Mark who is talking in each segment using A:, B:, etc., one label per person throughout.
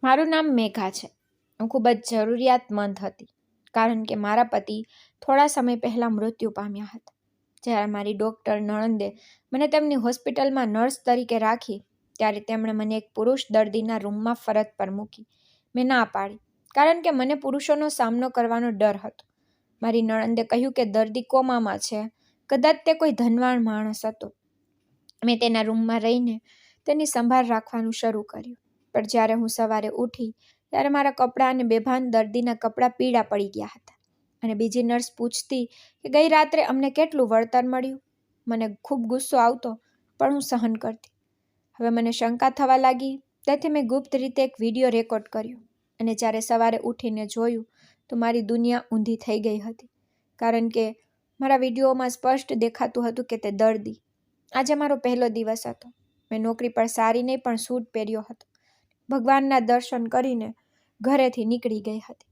A: મારું નામ મેઘા છે. હું ખૂબ જ જરૂરિયાતમંદ હતી, કારણ કે મારા પતિ થોડા સમય પહેલાં મૃત્યુ પામ્યા હતા. જ્યારે મારી ડૉક્ટર નણંદે મને તેમની હોસ્પિટલમાં નર્સ તરીકે રાખી, ત્યારે તેમણે મને એક પુરુષ દર્દીના રૂમમાં ફરજ પર મૂકી. મેં ના પાડી, કારણ કે મને પુરુષોનો સામનો કરવાનો ડર હતો. મારી નણંદે કહ્યું કે દર્દી કોમામાં છે, કદાચ તે કોઈ ધનવાન માણસ હતો. મેં તેના રૂમમાં રહીને તેની સંભાળ રાખવાનું શરૂ કર્યું. પણ જ્યારે હું સવારે ઉઠી ત્યારે મારા કપડાં અને બેભાન દર્દીના કપડાં પીળા પડી ગયા હતા. અને બીજી નર્સ પૂછતી કે ગઈ રાત્રે અમને કેટલું વળતર મળ્યું. મને ખૂબ ગુસ્સો આવતો, પણ હું સહન કરતી. હવે મને શંકા થવા લાગી, તેથી મેં ગુપ્ત રીતે એક વિડીયો રેકોર્ડ કર્યો. અને જ્યારે સવારે ઉઠીને જોયું તો મારી દુનિયા ઊંધી થઈ ગઈ હતી, કારણ કે મારા વિડીયોમાં સ્પષ્ટ દેખાતું હતું કે તે દર્દી. આજે મારો પહેલો દિવસ હતો. મેં નોકરી પર સારી નહીં પણ સૂટ પહેર્યો હતો. ભગવાનના દર્શન કરીને ઘરેથી નીકળી ગઈ હતી.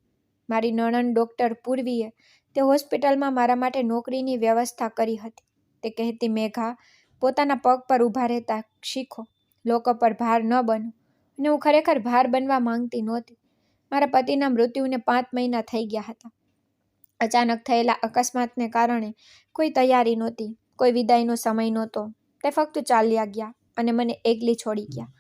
A: મારી નણંદ ડૉક્ટર પૂર્વીએ તે હોસ્પિટલમાં મારા માટે નોકરીની વ્યવસ્થા કરી હતી. તે કહેતી, મેઘા, પોતાના પગ પર ઊભા રહેતા શીખો, લોકો પર ભાર ન બનો. અને હું ખરેખર ભાર બનવા માંગતી નહોતી. મારા પતિના મૃત્યુને 5 મહિના થઈ ગયા હતા. અચાનક થયેલા અકસ્માતને કારણે કોઈ તૈયારી નહોતી, કોઈ વિદાયનો સમય નહોતો. તે ફક્ત ચાલ્યા ગયા અને મને એકલી છોડી ગયા.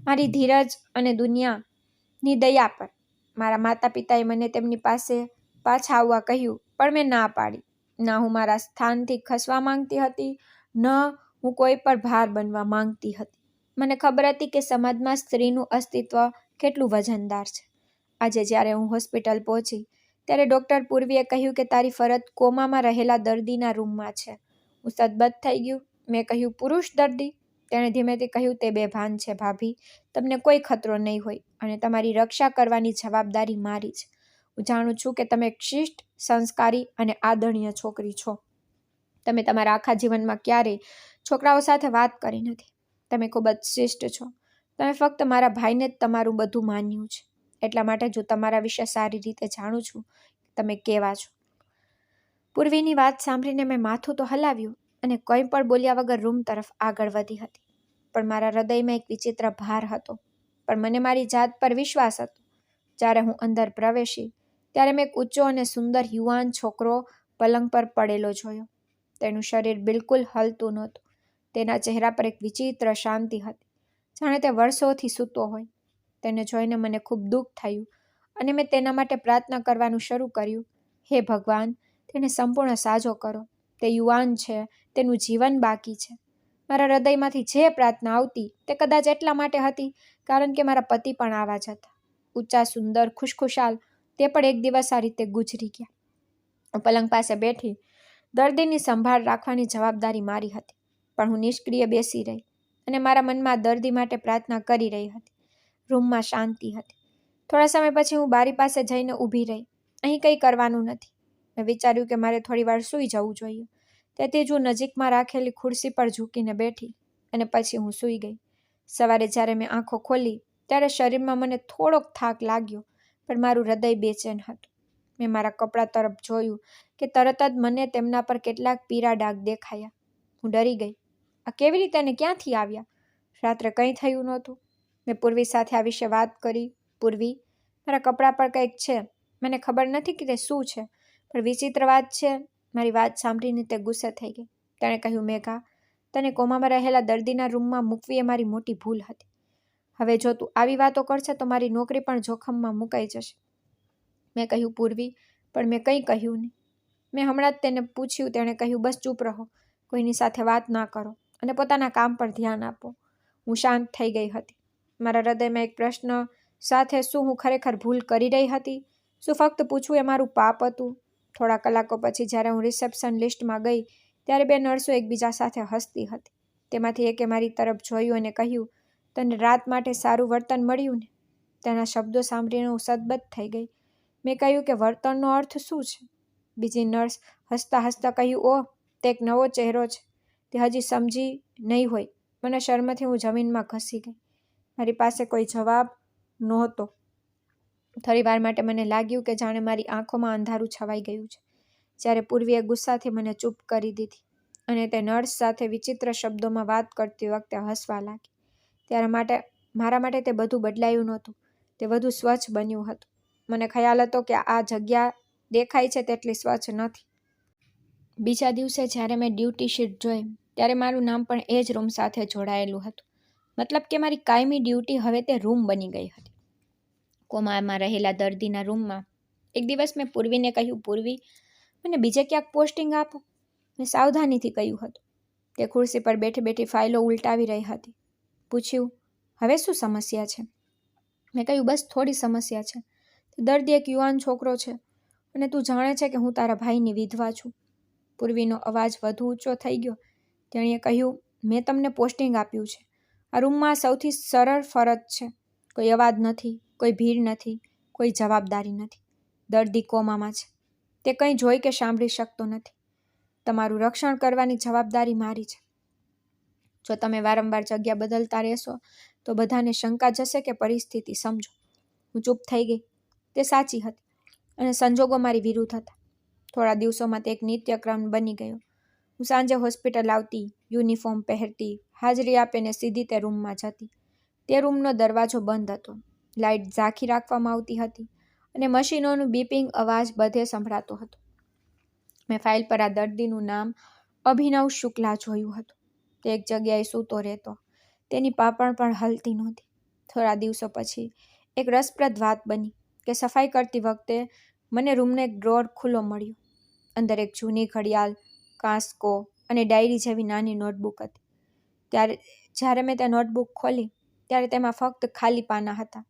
A: મારી ધીરજ અને દુનિયાની દયા પર મારા માતા પિતાએ મને તેમની પાસે પાછા આવવા કહ્યું, પણ મેં ના પાડી. ના હું મારા સ્થાનથી ખસવા માંગતી હતી, ન હું કોઈ પર ભાર બનવા માંગતી હતી. મને ખબર હતી કે સમાજમાં સ્ત્રીનું અસ્તિત્વ કેટલું વજનદાર છે. આજે જ્યારે હું હોસ્પિટલ પહોંચી ત્યારે ડૉક્ટર પૂર્વીએ કહ્યું કે તારી ફરજ કોમામાં રહેલા દર્દીના રૂમમાં છે. હું સદબત થઈ ગયું. મેં કહ્યું, પુરુષ દર્દી? તેણે ધીમેથી કહ્યું, તે બેભાન છે ભાભી. તમને કોઈ ખતરો નહીં હોય અને તમારી રક્ષા કરવાની જવાબદારી મારી છે. હું જાણું છું કે તમે એક શિષ્ટ, સંસ્કારી અને આદરણીય છોકરી છો. તમે તમારા આખા જીવનમાં ક્યારેય છોકરાઓ સાથે વાત કરી નથી. તમે ખૂબ જ શિષ્ટ છો. તમે ફક્ત મારા ભાઈને જ તમારું બધું માન્યું છે. એટલા માટે જો તમારા વિશે સારી રીતે જાણું છું તમે કેવા છો. પૂર્વીની વાત સાંભળીને મેં માથું તો હલાવ્યું અને કંઈ પણ બોલ્યા વગર રૂમ તરફ આગળ વધી હતી. પણ મારા હૃદયમાં એક વિચિત્ર ભાર હતો, પણ મને મારી જાત પર વિશ્વાસ હતો. જ્યારે હું અંદર પ્રવેશી ત્યારે મેં એક ઊંચો અને સુંદર યુવાન છોકરો પલંગ પર પડેલો જોયો. તેનું શરીર બિલકુલ હલતું નહોતું. તેના ચહેરા પર એક વિચિત્ર શાંતિ હતી, જાણે તે વર્ષોથી સૂતો હોય. તેને જોઈને મને ખૂબ દુઃખ થયું અને મેં તેના માટે પ્રાર્થના કરવાનું શરૂ કર્યું. હે ભગવાન, તેને સંપૂર્ણ સાજો કરો. તે યુવાન છે, તેનું જીવન બાકી છે. મારા હૃદયમાંથી જે પ્રાર્થના આવતી તે કદાચ એટલા માટે હતી કારણ કે મારા પતિ પણ આવા જ હતા. ઊંચા, સુંદર, ખુશખુશાલ. તે પણ એક દિવસ આ રીતે ગુજરી ગયા. હું પલંગ પાસે બેઠી. દર્દીની સંભાળ રાખવાની જવાબદારી મારી હતી, પણ હું નિષ્ક્રિય બેસી રહી અને મારા મનમાં દર્દી માટે પ્રાર્થના કરી રહી હતી. રૂમમાં શાંતિ હતી. થોડા સમય પછી હું બારી પાસે જઈને ઊભી રહી. અહીં કંઈ કરવાનું નથી. મેં વિચાર્યું કે મારે થોડી વાર સૂઈ જવું જોઈએ. તેથી જ હું નજીકમાં રાખેલી ખુરશી પર ઝૂકીને બેઠી અને પછી હું સૂઈ ગઈ. સવારે જ્યારે મેં આંખો ખોલી ત્યારે શરીરમાં મને થોડોક થાક લાગ્યો, પણ મારું હૃદય બેચેન હતું. મેં મારા કપડાં તરફ જોયું કે તરત જ મને તેમના પર કેટલાક પીળા ડાઘ દેખાયા. હું ડરી ગઈ. આ કેવી રીતે અને ક્યાંથી આવ્યા? રાત્રે કંઈ થયું નહોતું. મેં પૂર્વી સાથે આ વિશે વાત કરી. પૂર્વી, મારા કપડાં પર કંઈક છે. મને ખબર નથી કે તે શું છે, પણ વિચિત્ર વાત છે. મારી વાત સાંભળીને તે ગુસ્સે થઈ ગઈ. તેણે કહ્યું, મેઘા, તને કોમામાં રહેલા દર્દીના રૂમમાં મૂકવી એ મારી મોટી ભૂલ હતી. હવે જો તું આવી વાતો કરશે તો મારી નોકરી પણ જોખમમાં મુકાઈ જશે. મેં કહ્યું, પૂર્વી, પણ મેં કંઈ કહ્યું નહીં. મેં હમણાં જ તેને પૂછ્યું. તેણે કહ્યું, બસ ચૂપ રહો, કોઈની સાથે વાત ના કરો અને પોતાના કામ પર ધ્યાન આપો. હું શાંત થઈ ગઈ હતી. મારા હૃદયમાં એક પ્રશ્ન સાથે, શું હું ખરેખર ભૂલ કરી રહી હતી? શું ફક્ત પૂછવું એ મારું પાપ હતું? થોડા કલાકો પછી જ્યારે હું રિસેપ્શન લિસ્ટમાં ગઈ ત્યારે 2 નર્સો એકબીજા સાથે હસતી હતી. તેમાંથી એકે મારી તરફ જોયું અને કહ્યું, તને રાત માટે સારું વર્તન મળ્યું ને? તેના શબ્દો સાંભળીને હું સદબત થઈ ગઈ. મેં કહ્યું કે વર્તનનો અર્થ શું છે? બીજી નર્સ હસતા હસતા કહ્યું, ઓહ, તે એક નવો ચહેરો છે. તે હજી સમજી નહીં હોય. મને શરમથી હું જમીનમાં ઘસી ગઈ. મારી પાસે કોઈ જવાબ નહોતો. થોડી વાર માટે મને લાગ્યું કે જાણે મારી આંખોમાં અંધારું છવાઈ ગયું છે. જ્યારે પૂર્વીએ ગુસ્સાથી મને ચૂપ કરી દીધી અને તે નર્સ સાથે વિચિત્ર શબ્દોમાં વાત કરતી વખતે હસવા લાગી, ત્યારે મારા માટે તે બધું બદલાયું નહોતું. તે વધુ સ્વચ્છ બન્યું હતું. મને ખ્યાલ હતો કે આ જગ્યા દેખાય છે તેટલી સ્વચ્છ નથી. બીજા દિવસે જ્યારે મેં ડ્યુટી શીટ જોઈ ત્યારે મારું નામ પણ એ જ રૂમ સાથે જોડાયેલું હતું. મતલબ કે મારી કાયમી ડ્યુટી હવે તે રૂમ બની ગઈ હતી. કોમામાં રહેલા દર્દીના રૂમમાં એક દિવસ મેં પૂર્વીને કહ્યું, પૂર્વી, મને બીજે ક્યાંક પોસ્ટિંગ આપો. મેં સાવધાનીથી કહ્યું હતું. તે ખુરશી પર બેઠી બેઠી ફાઇલો ઉલટાવી રહી હતી. પૂછ્યું, હવે શું સમસ્યા છે? મેં કહ્યું, બસ થોડી સમસ્યા છે. દર્દી એક યુવાન છોકરો છે અને તું જાણે છે કે હું તારા ભાઈની વિધવા છું. પૂર્વીનો અવાજ વધુ ઊંચો થઈ ગયો. તેણીએ કહ્યું, મેં તમને પોસ્ટિંગ આપ્યું છે. આ રૂમમાં સૌથી સરળ ફરજ છે. કોઈ અવાજ નથી, કોઈ ભીડ નથી, કોઈ જવાબદારી નથી. દર્દી કોમામાં છે. તે કંઈ જોઈ કે સાંભળી શકતો નથી. તમારું રક્ષણ કરવાની જવાબદારી મારી છે. જો તમે વારંવાર જગ્યા બદલતા રહેશો તો બધાને શંકા જશે કે પરિસ્થિતિ સમજો. હું ચૂપ થઈ ગઈ. તે સાચી હતી અને સંજોગો મારી વિરુદ્ધ હતા. થોડા દિવસોમાં તે એક નિત્યક્રમ બની ગયો. હું સાંજે હોસ્પિટલ આવતી, યુનિફોર્મ પહેરતી, હાજરી આપીને સીધી તે રૂમમાં જતી. તે રૂમનો દરવાજો બંધ હતો, લાઇટ ઝાંખી રાખવામાં આવતી હતી અને મશીનોનું બીપિંગ અવાજ બધે સંભળાતો હતો. મેં ફાઇલ પર આ દર્દીનું નામ અભિનવ શુક્લા જોયું હતું. તે એક જગ્યાએ સૂતો રહેતો. તેની પાપણ પણ હલતી નહોતી. થોડા દિવસો પછી એક રસપ્રદ વાત બની કે સફાઈ કરતી વખતે મને રૂમનો એક ડ્રોર ખુલ્લો મળ્યો. અંદર એક જૂની ઘડિયાળ, કાંસકો અને ડાયરી જેવી નાની નોટબુક હતી. જ્યારે મેં તે નોટબુક ખોલી ત્યારે તેમાં ફક્ત ખાલી પાના હતા,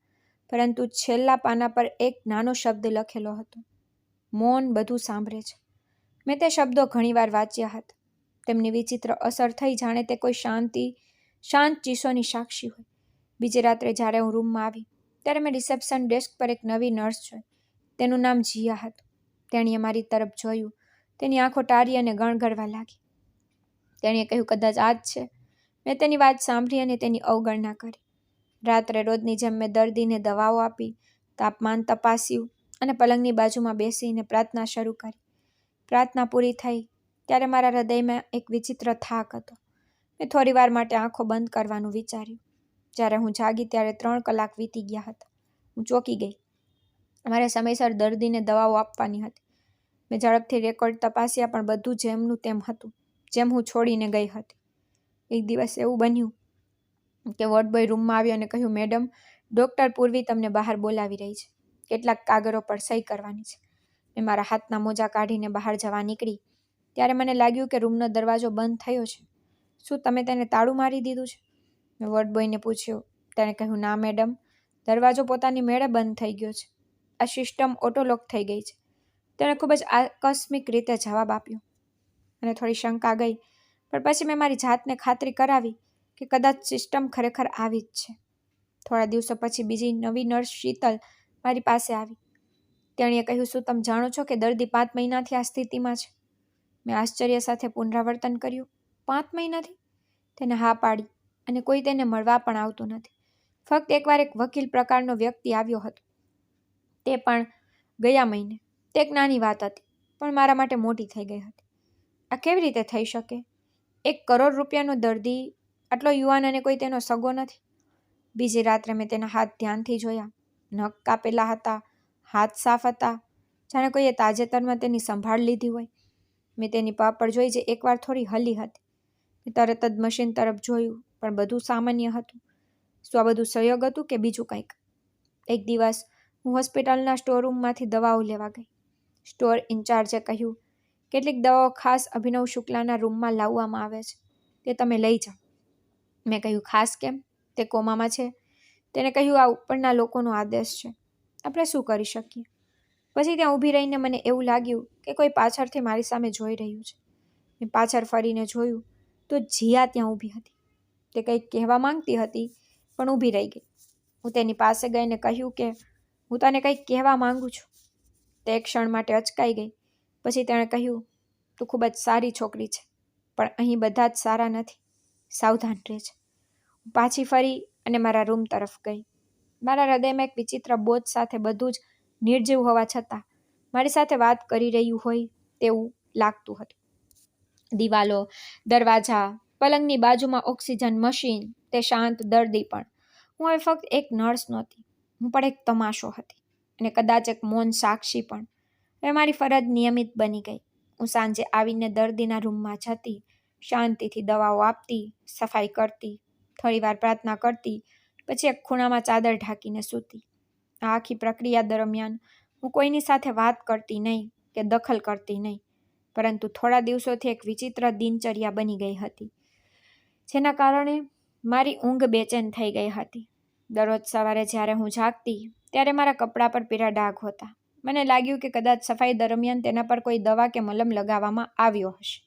A: પરંતુ છેલ્લા પાના પર એક નાનો શબ્દ લખેલો હતો, મૌન બધું સાંભળે છે. મેં તે શબ્દો ઘણીવાર વાંચ્યા હતા. તેમની વિચિત્ર અસર થઈ જાણે તે કોઈ શાંત ચીસોની સાક્ષી હોય. બીજી રાત્રે જ્યારે હું રૂમમાં આવી ત્યારે મેં રિસેપ્શન ડેસ્ક પર એક નવી નર્સ જોઈ. તેનું નામ જીયા હતું. તેણીએ મારી તરફ જોયું. તેની આંખો ટારી અને ગણગણવા લાગી. તેણીએ કહ્યું, કદાચ આ જ છે. મેં તેની વાત સાંભળી અને તેની અવગણના કરી. રાત્રે રોજની જેમ મેં દર્દીને દવાઓ આપી, તાપમાન તપાસ્યું અને પલંગની બાજુમાં બેસીને પ્રાર્થના શરૂ કરી. પ્રાર્થના પૂરી થઈ ત્યારે મારા હૃદયમાં એક વિચિત્ર થાક હતો. મેં થોડી વાર માટે આંખો બંધ કરવાનું વિચાર્યું. જ્યારે હું જાગી ત્યારે 3 કલાક વીતી ગયા હતા. હું ચોંકી ગઈ. મારે સમયસર દર્દીને દવાઓ આપવાની હતી. મેં ઝડપથી રેકોર્ડ તપાસ્યા, પણ બધું જેમનું તેમ હતું, જેમ હું છોડીને ગઈ હતી. એક દિવસ એવું બન્યું કે વોર્ડ બોય રૂમમાં આવ્યો અને કહ્યું, મેડમ, ડૉક્ટર પૂર્વી તમને બહાર બોલાવી રહી છે. કેટલાક કાગળો પર સહી કરવાની છે. મેં મારા હાથના મોજા કાઢીને બહાર જવા નીકળી ત્યારે મને લાગ્યું કે રૂમનો દરવાજો બંધ થયો છે. શું તમે તેને તાળું મારી દીધું છે? મેં વોર્ડ બોયને પૂછ્યું. તેણે કહ્યું, ના મેડમ, દરવાજો પોતાની મેળે બંધ થઈ ગયો છે. આ સિસ્ટમ ઓટોલોક થઈ ગઈ છે. તેણે ખૂબ જ આકસ્મિક રીતે જવાબ આપ્યો. મને થોડી શંકા ગઈ, પણ પછી મેં મારી જાતને ખાતરી કરાવી કે કદાચ સિસ્ટમ ખરેખર આવી જ છે. થોડા દિવસો પછી બીજી નવી નર્સ શીતલ મારી પાસે આવી. તેણીએ કહ્યું, શું તમે જાણો છો કે દર્દી 5 મહિનાથી આ સ્થિતિમાં છે? મેં આશ્ચર્ય સાથે પુનરાવર્તન કર્યું. 5 મહિનાથી? તેને હા પાડી અને કોઈ તેને મળવા પણ આવતું નથી. ફક્ત એકવાર એક વકીલ પ્રકારનો વ્યક્તિ આવ્યો હતો. તે પણ ગયા મહિને. તે એક નાની વાત હતી, પણ મારા માટે મોટી થઈ ગઈ હતી. આ કેવી રીતે થઈ શકે? 1 કરોડ રૂપિયાનો દર્દી આટલો યુવાન અને કોઈ તેનો સગો નથી. બીજી રાત્રે મેં તેના હાથ ધ્યાનથી જોયા. નખ કાપેલા હતા, હાથ સાફ હતા, જાણે કોઈએ તાજેતરમાં તેની સંભાળ લીધી હોય. મેં તેની પાપડ જોઈ જે એકવાર થોડી હલી હતી. મેં તરત જ મશીન તરફ જોયું, પણ બધું સામાન્ય હતું. શું આ બધું સંયોગ હતું કે બીજું કંઈક? એક દિવસ હું હોસ્પિટલના સ્ટોરરૂમમાંથી દવાઓ લેવા ગઈ. સ્ટોર ઇન્ચાર્જે કહ્યું, કેટલીક દવાઓ ખાસ અભિનવ શુક્લાના રૂમમાં લાવવામાં આવે છે. તે તમે લઈ જાઓ. મેં કહ્યું, ખાસ કેમ? તે કોમામાં છે. તેને કહ્યું, આ ઉપરના લોકોનો આદેશ છે. આપણે શું કરી શકીએ? પછી ત્યાં ઊભી રહીને મને એવું લાગ્યું કે કોઈ પાછળથી મારી સામે જોઈ રહ્યું છે. મેં પાછળ ફરીને જોયું તો જીયા ત્યાં ઊભી હતી. તે કંઈક કહેવા માંગતી હતી, પણ ઊભી રહી ગઈ. હું તેની પાસે ગઈને કહ્યું કે હું તને કંઈક કહેવા માંગુ છું. તે એક ક્ષણ માટે અચકાઈ ગઈ. પછી તેણે કહ્યું, તું ખૂબ જ સારી છોકરી છે, પણ અહીં બધા જ સારા નથી. સાવધાન રહેજે. હું પાછી ફરી અને મારા રૂમ તરફ ગઈ. મારા હૃદયમાં એક વિચિત્ર બોધ સાથે બધું જ નિર્જીવ હોવા છતાં મારી સાથે વાત કરી રહ્યું હોય તેવું લાગતું હતું. દિવાલો, દરવાજા, પલંગની બાજુમાં ઓક્સિજન મશીન, તે શાંત દર્દી પણ. હું હવે ફક્ત એક નર્સ નહોતી. હું પણ એક તમાશો હતી અને કદાચ એક મૌન સાક્ષી પણ. હવે મારી ફરજ નિયમિત બની ગઈ. હું સાંજે આવીને દર્દીના રૂમમાં જતી, શાંતિથી દવાઓ આપતી, સફાઈ કરતી, થોડીવાર પ્રાર્થના કરતી, પછી એક ખૂણામાં ચાદર ઢાંકીને સૂતી. આ આખી પ્રક્રિયા દરમિયાન હું કોઈની સાથે વાત કરતી નહીં કે દખલ કરતી નહીં, પરંતુ થોડા દિવસોથી એક વિચિત્ર દિનચર્યા બની ગઈ હતી, જેના કારણે મારી ઊંઘ બેચેન થઈ ગઈ હતી. દરરોજ સવારે જ્યારે હું જાગતી ત્યારે મારા કપડાં પર પીળા ડાઘ હોતા. મને લાગ્યું કે કદાચ સફાઈ દરમિયાન તેના પર કોઈ દવા કે મલમ લગાવવામાં આવ્યો હશે.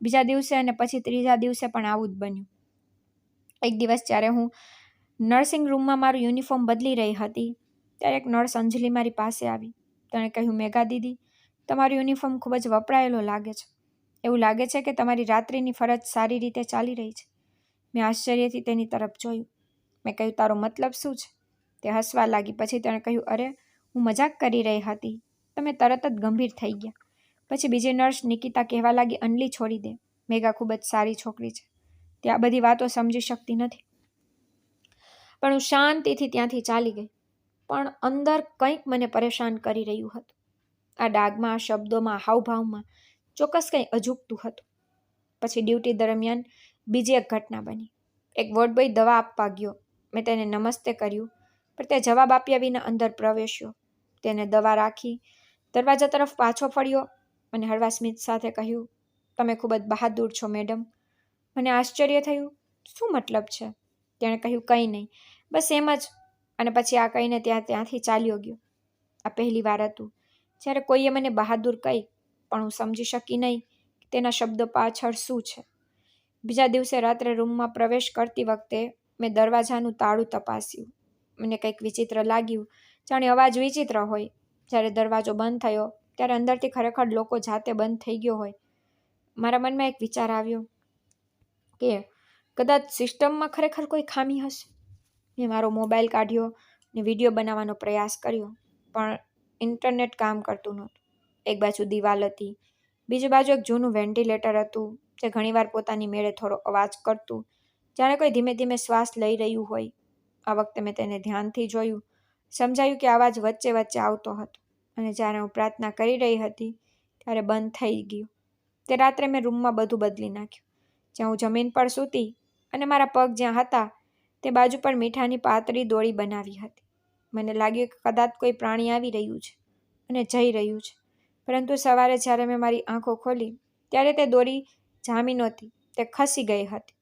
A: બીજા દિવસે અને પછી ત્રીજા દિવસે પણ આવું જ બન્યું. એક દિવસ જ્યારે હું નર્સિંગ રૂમમાં મારું યુનિફોર્મ બદલી રહી હતી ત્યારે એક નર્સ અંજલિ મારી પાસે આવી. તેણે કહ્યું, મેઘા દીદી, તમારું યુનિફોર્મ ખૂબ જ વપરાયેલો લાગે છે. એવું લાગે છે કે તમારી રાત્રિની ફરજ સારી રીતે ચાલી રહી છે. મેં આશ્ચર્યથી તેની તરફ જોયું. મેં કહ્યું, તારો મતલબ શું છે? તે હસવા લાગી. પછી તેણે કહ્યું, અરે, હું મજાક કરી રહી હતી. તમે તરત જ ગંભીર થઈ ગયા. પછી બીજી નર્સ નિકિતા કહેવા લાગી, અંજલિ છોડી દે. મેઘા ખૂબ જ સારી છોકરી છે. તે આ બધી વાતો સમજી શકતી નથી. પણ હું શાંતિથી ત્યાંથી ચાલી ગઈ. પણ અંદર કંઈક મને પરેશાન કરી રહ્યું હતું. આ ડાઘમાં, શબ્દોમાં, હાવભાવમાં ચોક્કસ કંઈ અજુગતું હતું. પછી ડ્યુટી દરમિયાન બીજી એક ઘટના બની. એક વોર્ડબોય દવા આપવા ગયો. મેં તેને નમસ્તે કર્યું, પણ તે જવાબ આપ્યા વિના અંદર પ્રવેશ્યો. તેને દવા રાખી, દરવાજા તરફ પાછો ફર્યો અને હળવા સ્મિત સાથે કહ્યું, તમે ખૂબ જ બહાદુર છો મેડમ. મને આશ્ચર્ય થયું. શું મતલબ છે? તેણે કહ્યું, કંઈ નહીં, બસ એમ જ. અને પછી આ કહીને ત્યાંથી ચાલ્યો ગયો. આ પહેલી વાર હતું જ્યારે કોઈએ મને બહાદુર કહી, પણ હું સમજી શકી નહીં કે તેના શબ્દો પાછળ શું છે. બીજા દિવસે રાત્રે રૂમમાં પ્રવેશ કરતી વખતે મેં દરવાજાનું તાળું તપાસ્યું. મને કંઈક વિચિત્ર લાગ્યું, જાણે અવાજ વિચિત્ર હોય. જ્યારે દરવાજો બંધ થયો ત્યારે અંદરથી ખરેખર લોકો જાતે બંધ થઈ ગયો હોય. મારા મનમાં એક વિચાર આવ્યો કે કદાચ સિસ્ટમમાં ખરેખર કોઈ ખામી હશે. મેં મારો મોબાઈલ કાઢ્યો ને વિડીયો બનાવવાનો પ્રયાસ કર્યો, પણ ઇન્ટરનેટ કામ કરતું નહોતું. એક બાજુ દિવાલ હતી, બીજી બાજુ એક જૂનું વેન્ટિલેટર હતું જે ઘણીવાર પોતાની મેળે થોડો અવાજ કરતું, જાણે કોઈ ધીમે ધીમે શ્વાસ લઈ રહ્યું હોય. આ વખતે મેં તેને ધ્યાનથી જોયું. સમજાયું કે અવાજ વચ્ચે વચ્ચે આવતો હતો અને જ્યારે હું પ્રાર્થના કરી રહી હતી ત્યારે બંધ થઈ ગયું. તે રાત્રે મેં રૂમમાં બધું બદલી નાખ્યું. જ્યાં હું જમીન પર સૂતી અને મારા પગ જ્યાં હતા તે બાજુ પર મીઠાની પાતળી દોરી બનાવી હતી. મને લાગ્યું કે કદાચ કોઈ પ્રાણી આવી રહ્યું છે અને જઈ રહ્યું છે. પરંતુ સવારે જ્યારે મેં મારી આંખો ખોલી ત્યારે તે દોરી જામી નહોતી. તે ખસી ગઈ હતી.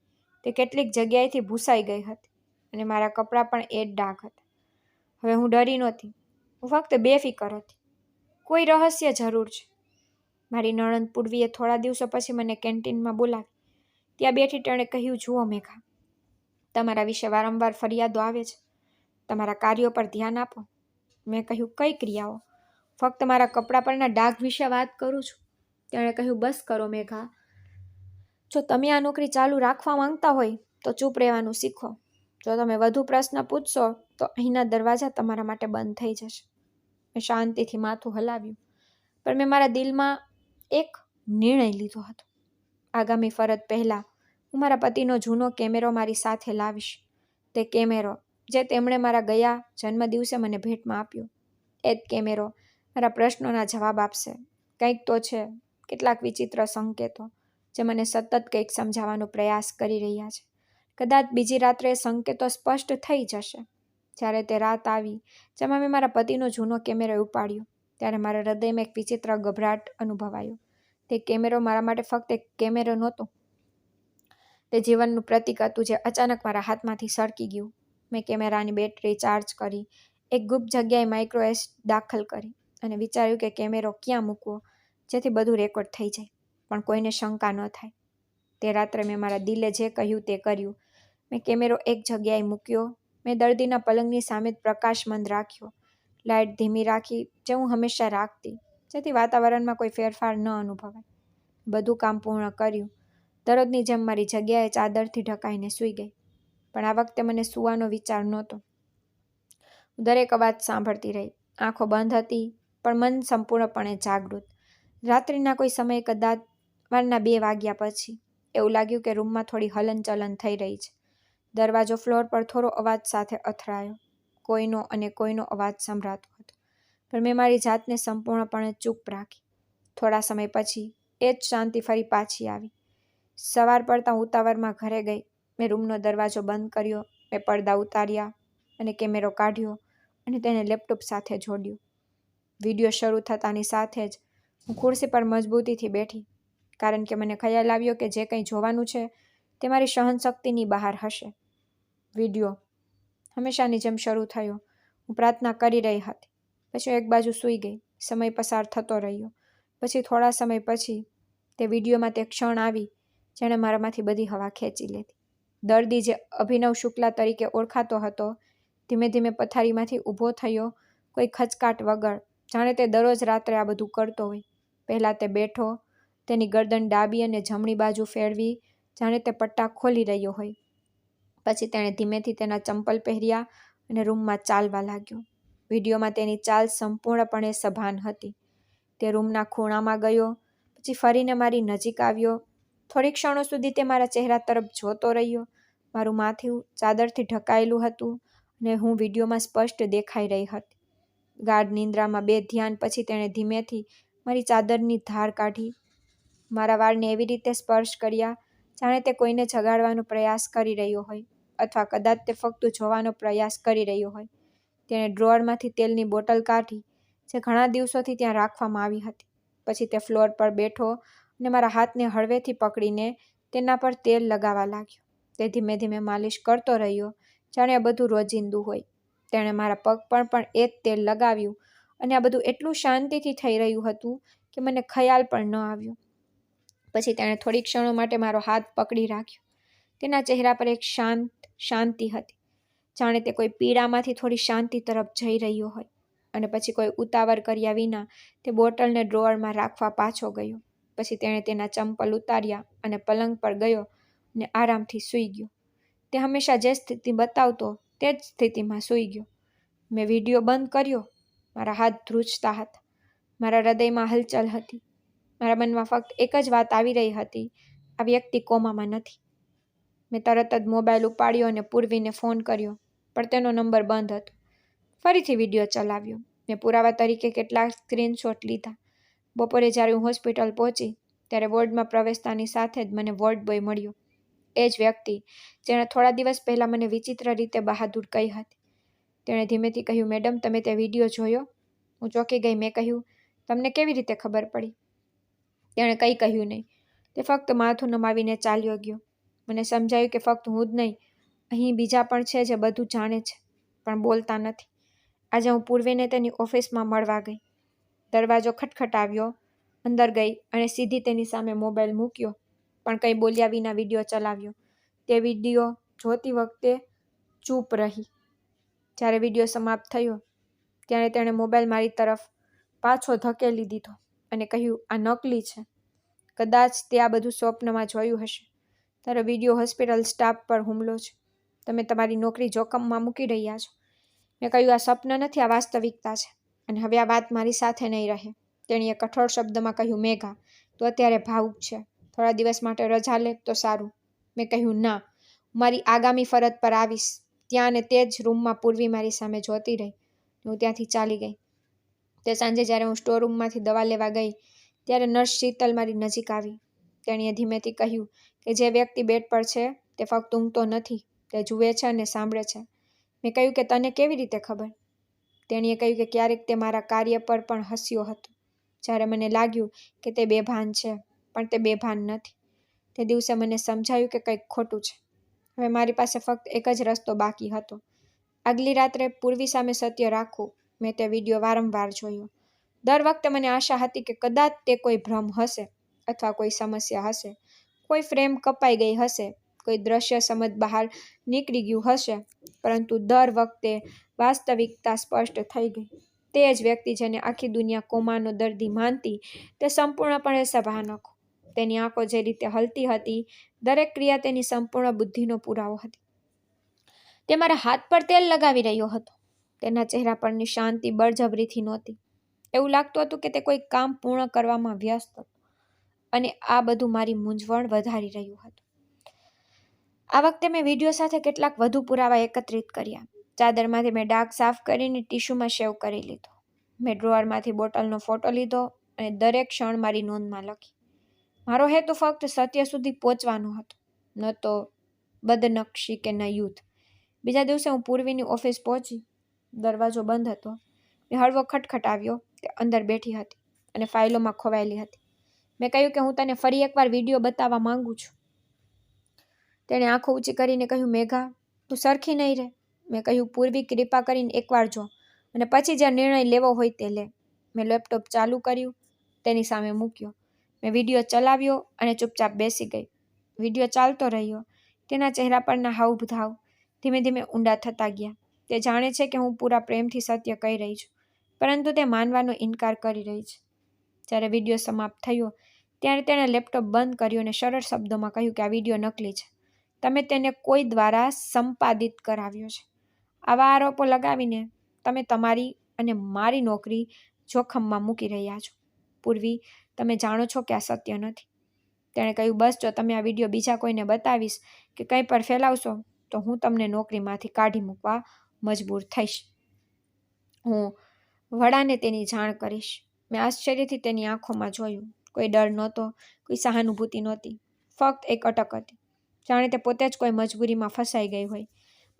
A: તે કેટલીક જગ્યાએથી ભૂસાઈ ગઈ હતી અને મારા કપડાં પણ એ જ ડાઘ હતા. હવે હું ડરી નહોતી. હું ફક્ત બેફિકર હતી. કોઈ રહસ્ય જરૂર છે. મારી નણંદ પૂર્વીએ થોડા દિવસો પછી મને કેન્ટીનમાં બોલાવી. ત્યાં બેઠી તેણે કહ્યું, જુઓ મેઘા, તમારા વિશે વારંવાર ફરિયાદો આવે છે. તમારા કાર્યો પર ધ્યાન આપો. મેં કહ્યું, કઈ ક્રિયાઓ? ફક્ત મારા કપડાં પરના ડાઘ વિશે વાત કરું છું. તેણે કહ્યું, બસ કરો મેઘા. જો તમે આ નોકરી ચાલુ રાખવા માંગતા હોય તો ચૂપ રહેવાનું શીખો. જો તમે વધુ પ્રશ્ન પૂછશો તો અહીંના દરવાજા તમારા માટે બંધ થઈ જશે. મેં શાંતિથી માથું હલાવ્યું. પણ મેં મારા દિલમાં એક નિર્ણય લીધો હતો. આગામી ફરજ પહેલાં હું મારા પતિનો જૂનો કેમેરો મારી સાથે લાવીશ. તે કેમેરો જે તેમણે મારા ગયા જન્મદિવસે મને ભેટમાં આપ્યો. એ જ કેમેરો મારા પ્રશ્નોના જવાબ આપશે. કંઈક તો છે, કેટલાક વિચિત્ર સંકેતો જે મને સતત કંઈક સમજાવવાનો પ્રયાસ કરી રહ્યા છે. કદાચ બીજી રાત્રે એ સંકેતો સ્પષ્ટ થઈ જશે. જ્યારે તે રાત આવી જેમાં મેં મારા પતિનો જૂનો કેમેરો ઉપાડ્યો ત્યારે મારા હૃદયમાં એક વિચિત્ર ગભરાટ અનુભવાયો. તે કેમેરો મારા માટે ફક્ત એક કેમેરો નહોતો. તે જીવનનું પ્રતીક હતું જે અચાનક મારા હાથમાંથી સરકી ગયું. મેં કેમેરાની બેટરી ચાર્જ કરી, એક ગુપ્ત જગ્યાએ માઇક્રો એસડી દાખલ કરી અને વિચાર્યું કે કેમેરો ક્યાં મૂકવો જેથી બધું રેકોર્ડ થઈ જાય, પણ કોઈને શંકા ન થાય. તે રાત્રે મેં મારા દિલે જે કહ્યું તે કર્યું. મેં કેમેરો એક જગ્યાએ મૂક્યો. મેં દર્દીના પલંગની સામે જ પ્રકાશ મંદ રાખ્યો, લાઇટ ધીમી રાખી જે હું હંમેશા રાખતી, જેથી વાતાવરણમાં કોઈ ફેરફાર ન અનુભવાય. બધું કામ પૂર્ણ કર્યું. દરરોજની જેમ મારી જગ્યાએ ચાદરથી ઢકાઈને સૂઈ ગઈ. પણ આ વખતે મને સૂવાનો વિચાર નહોતો. હું દરેક અવાજ સાંભળતી રહી. આંખો બંધ હતી પણ મન સંપૂર્ણપણે જાગૃત. રાત્રિના કોઈ સમયે, કદાચ સવારના 2 વાગ્યા પછી, એવું લાગ્યું કે રૂમમાં થોડી હલનચલન થઈ રહી છે. દરવાજો ફ્લોર પર થોડો અવાજ સાથે અથડાયો. કોઈનો અવાજ સંભળાતો હતો, પણ મેં મારી જાતને સંપૂર્ણપણે ચૂપ રાખી. થોડા સમય પછી એ જ શાંતિ ફરી પાછી આવી. સવાર પડતાં ઉતાવળમાં ઘરે ગઈ. મેં રૂમનો દરવાજો બંધ કર્યો, મેં પડદા ઉતાર્યા અને કેમેરો કાઢ્યો અને તેને લેપટોપ સાથે જોડ્યું. વિડીયો શરૂ થતાની સાથે જ હું ખુરશી પર મજબૂતીથી બેઠી, કારણ કે મને ખ્યાલ આવ્યો કે જે કંઈ જોવાનું છે તે મારી સહનશક્તિની બહાર હશે. વિડીયો હંમેશાની જેમ શરૂ થયો. હું પ્રાર્થના કરી રહી હતી. પછી એક બાજુ સૂઈ ગઈ. સમય પસાર થતો રહ્યો. પછી થોડા સમય પછી તે વિડીયોમાં તે ક્ષણ આવી જેણે મારામાંથી બધી હવા ખેંચી લીધી. દર્દી જે અભિનવ શુક્લા તરીકે ઓળખાતો હતો, ધીમે ધીમે પથારીમાંથી ઊભો થયો, કોઈ ખચકાટ વગર, જાણે તે દરરોજ રાત્રે આ બધું કરતો હોય. પહેલાં તે બેઠો, તેની ગરદન ડાબી અને જમણી બાજુ ફેરવી, જાણે તે પટ્ટા ખોલી રહ્યો હોય. પછી તેણે ધીમેથી તેના ચંપલ પહેર્યા અને રૂમમાં ચાલવા લાગ્યો. વિડીયોમાં તેની ચાલ સંપૂર્ણપણે સભાન હતી. તે રૂમના ખૂણામાં ગયો, પછી ફરીને મારી નજીક આવ્યો. થોડી ક્ષણો સુધી તે મારા ચહેરા તરફ જોતો રહ્યો. મારું માથું ચાદરથી ઢકાયેલું હતું અને હું વિડીયોમાં સ્પષ્ટ દેખાઈ રહી હતી. ગાઢ નિંદ્રામાં બેધ્યાન પછી તેણે ધીમેથી મારી ચાદરની ધાર કાઢી, મારા વાળને એવી રીતે સ્પર્શ કર્યા જાણે તે કોઈને જગાડવાનો પ્રયાસ કરી રહ્યો હોય, અથવા કદાચ તે ફક્ત જોવાનો પ્રયાસ કરી રહ્યો હોય. તેણે ડ્રોઅરમાંથી તેલની બોટલ કાઢી, જે ઘણા દિવસોથી ત્યાં રાખવામાં આવી હતી. પછી તે ફ્લોર પર બેઠો અને મારા હાથને હળવેથી પકડીને તેના પર તેલ લગાવવા લાગ્યો. તે ધીમે ધીમે માલિશ કરતો રહ્યો, જાણે આ બધું રોજિંદું હોય. તેણે મારા પગ પર પણ એ જ તેલ લગાવ્યું અને આ બધું એટલું શાંતિથી થઈ રહ્યું હતું કે મને ખ્યાલ પણ ન આવ્યો. પછી તેણે થોડી ક્ષણો માટે મારો હાથ પકડી રાખ્યો. તેના ચહેરા પર એક શાંતિ હતી, જાણે તે કોઈ પીડામાંથી થોડી શાંતિ તરફ જઈ રહ્યો હોય. અને પછી કોઈ ઉતાવળ કર્યા વિના તે બોટલને ડ્રોઅરમાં રાખવા પાછો ગયો. પછી તેણે તેના ચંપલ ઉતાર્યા અને પલંગ પર ગયો અને આરામથી સૂઈ ગયો. તે હંમેશા જે સ્થિતિ બતાવતો તે જ સ્થિતિમાં સૂઈ ગયો. મેં વિડીયો બંધ કર્યો. મારા હાથ ધ્રુજતા હતા. મારા હૃદયમાં હલચલ હતી. મારા મનમાં ફક્ત એક જ વાત આવી રહી હતી, આ વ્યક્તિ કોમામાં નથી. મેં તરત જ મોબાઈલ ઉપાડ્યો અને પૂર્વીને ફોન કર્યો, પણ તેનો નંબર બંધ હતો. ફરીથી વિડીયો ચલાવ્યો. મેં પુરાવા તરીકે કેટલાક સ્ક્રીનશોટ લીધા. બપોરે જ્યારે હું હોસ્પિટલ પહોંચી ત્યારે વોર્ડમાં પ્રવેશતાની સાથે જ મને વોર્ડ બોય મળ્યો. એ જ વ્યક્તિ જેણે થોડા દિવસ પહેલાં મને વિચિત્ર રીતે બહાદુર કહી હતી. તેણે ધીમેથી કહ્યું, મેડમ, તમે તે વિડીયો જોયો? હું ચોંકી ગઈ. મેં કહ્યું, તમને કેવી રીતે ખબર પડી? તેણે કંઈ કહ્યું નહીં. તે ફક્ત માથું નમાવીને ચાલ્યો ગયો. મને સમજાયું કે ફક્ત હું જ નહીં, અહીં બીજા પણ છે જે બધું જાણે છે, પણ બોલતા નથી. આજે હું પૂર્વીને તેની ઓફિસમાં મળવા ગઈ. દરવાજો ખટખટાવ્યો. અંદર ગઈ અને સીધી તેની સામે મોબાઈલ મૂક્યો, પણ કંઈ બોલ્યા વિના વિડીયો ચલાવ્યો. તે વિડીયો જોતી વખતે ચૂપ રહી. જ્યારે વિડીયો સમાપ્ત થયો ત્યારે તેણે મોબાઈલ મારી તરફ પાછો ધકેલી દીધો અને કહ્યું, આ નકલી છે. કદાચ તે આ બધું સ્વપ્નમાં જોયું હશે. તારો વિડીયો હોસ્પિટલ સ્ટાફ પર હુમલો છે. તમે તમારી નોકરી જોખમમાં મૂકી રહ્યા છો. મેં કહ્યું, આ સ્વપ્ન નથી, આ વાસ્તવિકતા છે. અને હવે આ વાત મારી સાથે નહીં રહે. તેણીએ કઠોર શબ્દમાં કહ્યું, મેઘા, તું અત્યારે ભાવુક છે. થોડા દિવસ માટે રજા લે તો સારું. મેં કહ્યું, ના, હું મારી આગામી ફરજ પર આવીશ. ત્યાં અને તે જ રૂમમાં પૂર્વી મારી સામે જોતી રહી. હું ત્યાંથી ચાલી ગઈ. તે સાંજે જ્યારે હું સ્ટોર રૂમમાંથી દવા લેવા ગઈ ત્યારે નર્સ શીતલ મારી નજીક આવી. તેણીએ ધીમેથી કહ્યું કે જે વ્યક્તિ બેડ પર છે તે ફક્ત ઊંઘતો નથી, તે જુએ છે અને સાંભળે છે. મેં કહ્યું કે તને કેવી રીતે ખબર? તેણીએ કહ્યું કે ક્યારેક તે મારા કાર્ય પર પણ હસ્યો હતો, જ્યારે મને લાગ્યું કે તે બેભાન છે, પણ તે બેભાન નથી. તે દિવસે મને સમજાયું કે કંઈક ખોટું છે. હવે મારી પાસે ફક્ત એક જ રસ્તો બાકી હતો. આગલી રાત્રે પૂર્વી સામે સત્ય રાખવું. મેં તે વિડીયો વારંવાર જોયો. દર વખતે મને આશા હતી કે કદાચ તે કોઈ ભ્રમ હશે, અથવા કોઈ સમસ્યા હશે, કોઈ ફ્રેમ કપાઈ ગઈ હશે, કોઈ દ્રશ્ય સમજ બહાર નીકળી ગયું હશે, પરંતુ દર વખતે વાસ્તવિકતા સ્પષ્ટ થઈ ગઈ. તે જ વ્યક્તિ જેને આખી દુનિયા કોમાનો દર્દી માનતી, તે સંપૂર્ણપણે સભાનક. તેની આંખો જે રીતે હલતી હતી, દરેક ક્રિયા તેની સંપૂર્ણ બુદ્ધિનો પુરાવો હતી. તે મારા હાથ પર તેલ લગાવી રહ્યો હતો. તેના ચહેરા પરની શાંતિ બળજબરીથી નહોતી. એવું લાગતું હતું કે તે કોઈ કામ પૂર્ણ કરવામાં વ્યસ્ત હતો, અને આ બધું મારી મૂંઝવણ વધારી રહ્યું હતું. આ વખતે મેં વિડીયો સાથે કેટલાક વધુ પુરાવા એકત્રિત કર્યા. ચાદરમાંથી મેં ડાઘ સાફ કરીને ટીશ્યુમાં સેવ કરી લીધો. મેં ડ્રોઅરમાંથી બોટલનો ફોટો લીધો અને દરેક ક્ષણ મારી નોંધમાં લખી. મારો હેતુ ફક્ત સત્ય સુધી પહોંચવાનો હતો, ન તો બદનક્ષી કે ન યુદ્ધ. બીજા દિવસે હું પૂર્વીની ઓફિસ પહોંચી. દરવાજો બંધ હતો. મેં હળવો ખટખટાવ્યો. તે અંદર બેઠી હતી અને ફાઇલોમાં ખોવાયેલી હતી. મેં કહ્યું કે હું તને ફરી એકવાર વિડીયો બતાવવા માંગુ છું. તેણે આંખો ઊંચી કરીને કહ્યું, મેઘા, તું સરખી નહીં રહે. મેં કહ્યું, પૂર્વી, કૃપા કરીને એકવાર જો અને પછી જે નિર્ણય લેવો હોય તે લે. મેં લેપટોપ ચાલુ કર્યું, તેની સામે મૂક્યો. મેં વિડીયો ચલાવ્યો અને ચૂપચાપ બેસી ગઈ. વિડીયો ચાલતો રહ્યો. તેના ચહેરા પરના હાવભાવ ધીમે ધીમે ઊંડા થતા ગયા. તે જાણે છે કે હું પૂરા પ્રેમથી સત્ય કહી રહી છું, પરંતુ તે માનવાનો ઇનકાર કરી રહી છે. જ્યારે વિડીયો સમાપ્ત થયો ત્યારે તેણે લેપટોપ બંધ કર્યું અને સરળ શબ્દોમાં કહ્યું કે આ વિડીયો નકલી છે. તમે તેને કોઈ દ્વારા સંપાદિત કરાવ્યો છે. આવા આરોપો લગાવીને તમે તમારી અને મારી નોકરી જોખમમાં મૂકી રહ્યા છો. પૂર્વી, તમે જાણો છો કે આ સત્ય નથી. તેણે કહ્યું, બસ જો તમે આ વિડીયો બીજા કોઈને બતાવીશ કે કંઈ પર ફેલાવશો તો હું તમને નોકરીમાંથી કાઢી મૂકવા મજબૂર થઈશ. હું વડાને તેની જાણ કરીશ. મેં આશ્ચર્યથી તેની આંખોમાં જોયું. કોઈ ડર નહોતો, કોઈ સહાનુભૂતિ નહોતી, ફક્ત એક અટક હતી. જાણે તે પોતે જ કોઈ મજબૂરીમાં ફસાઈ ગઈ હોય.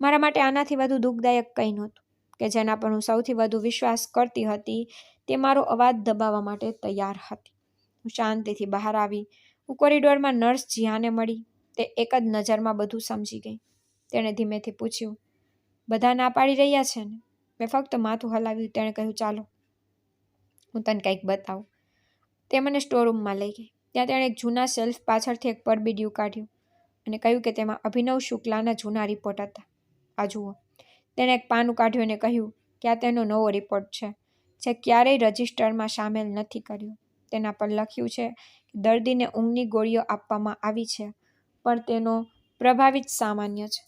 A: મારા માટે આનાથી વધુ દુઃખદાયક કંઈ નહોતું કે જેના પર હું સૌથી વધુ વિશ્વાસ કરતી હતી તે મારો અવાજ દબાવવા માટે તૈયાર હતી. હું શાંતિથી બહાર આવી. હું કોરિડોરમાં નર્સ જીયાને મળી. તે એક જ નજરમાં બધું સમજી ગઈ. તેણે ધીમેથી પૂછ્યું, બધા ના પાડી રહ્યા છે ને? મેં ફક્ત માથું હલાવ્યું. તેણે કહ્યું, ચાલો હું તને કંઈક બતાવું. તે મને સ્ટોરરૂમમાં લઈ ગઈ. ત્યાં તેણે એક જૂના શેલ્ફ પાછળથી એક પરબીડિયું કાઢ્યું અને કહ્યું કે તેમાં અભિનવ શુક્લાના જૂના રિપોર્ટ હતા. આ જુઓ. તેણે એક પાનું કાઢ્યું અને કહ્યું કે આ તેનો નવો રિપોર્ટ છે, જે ક્યારેય રજિસ્ટરમાં સામેલ નથી કર્યો. તેના પર લખ્યું છે કે દર્દીને ઊંઘની ગોળીઓ આપવામાં આવી છે, પણ તેનો પ્રભાવિત સામાન્ય છે.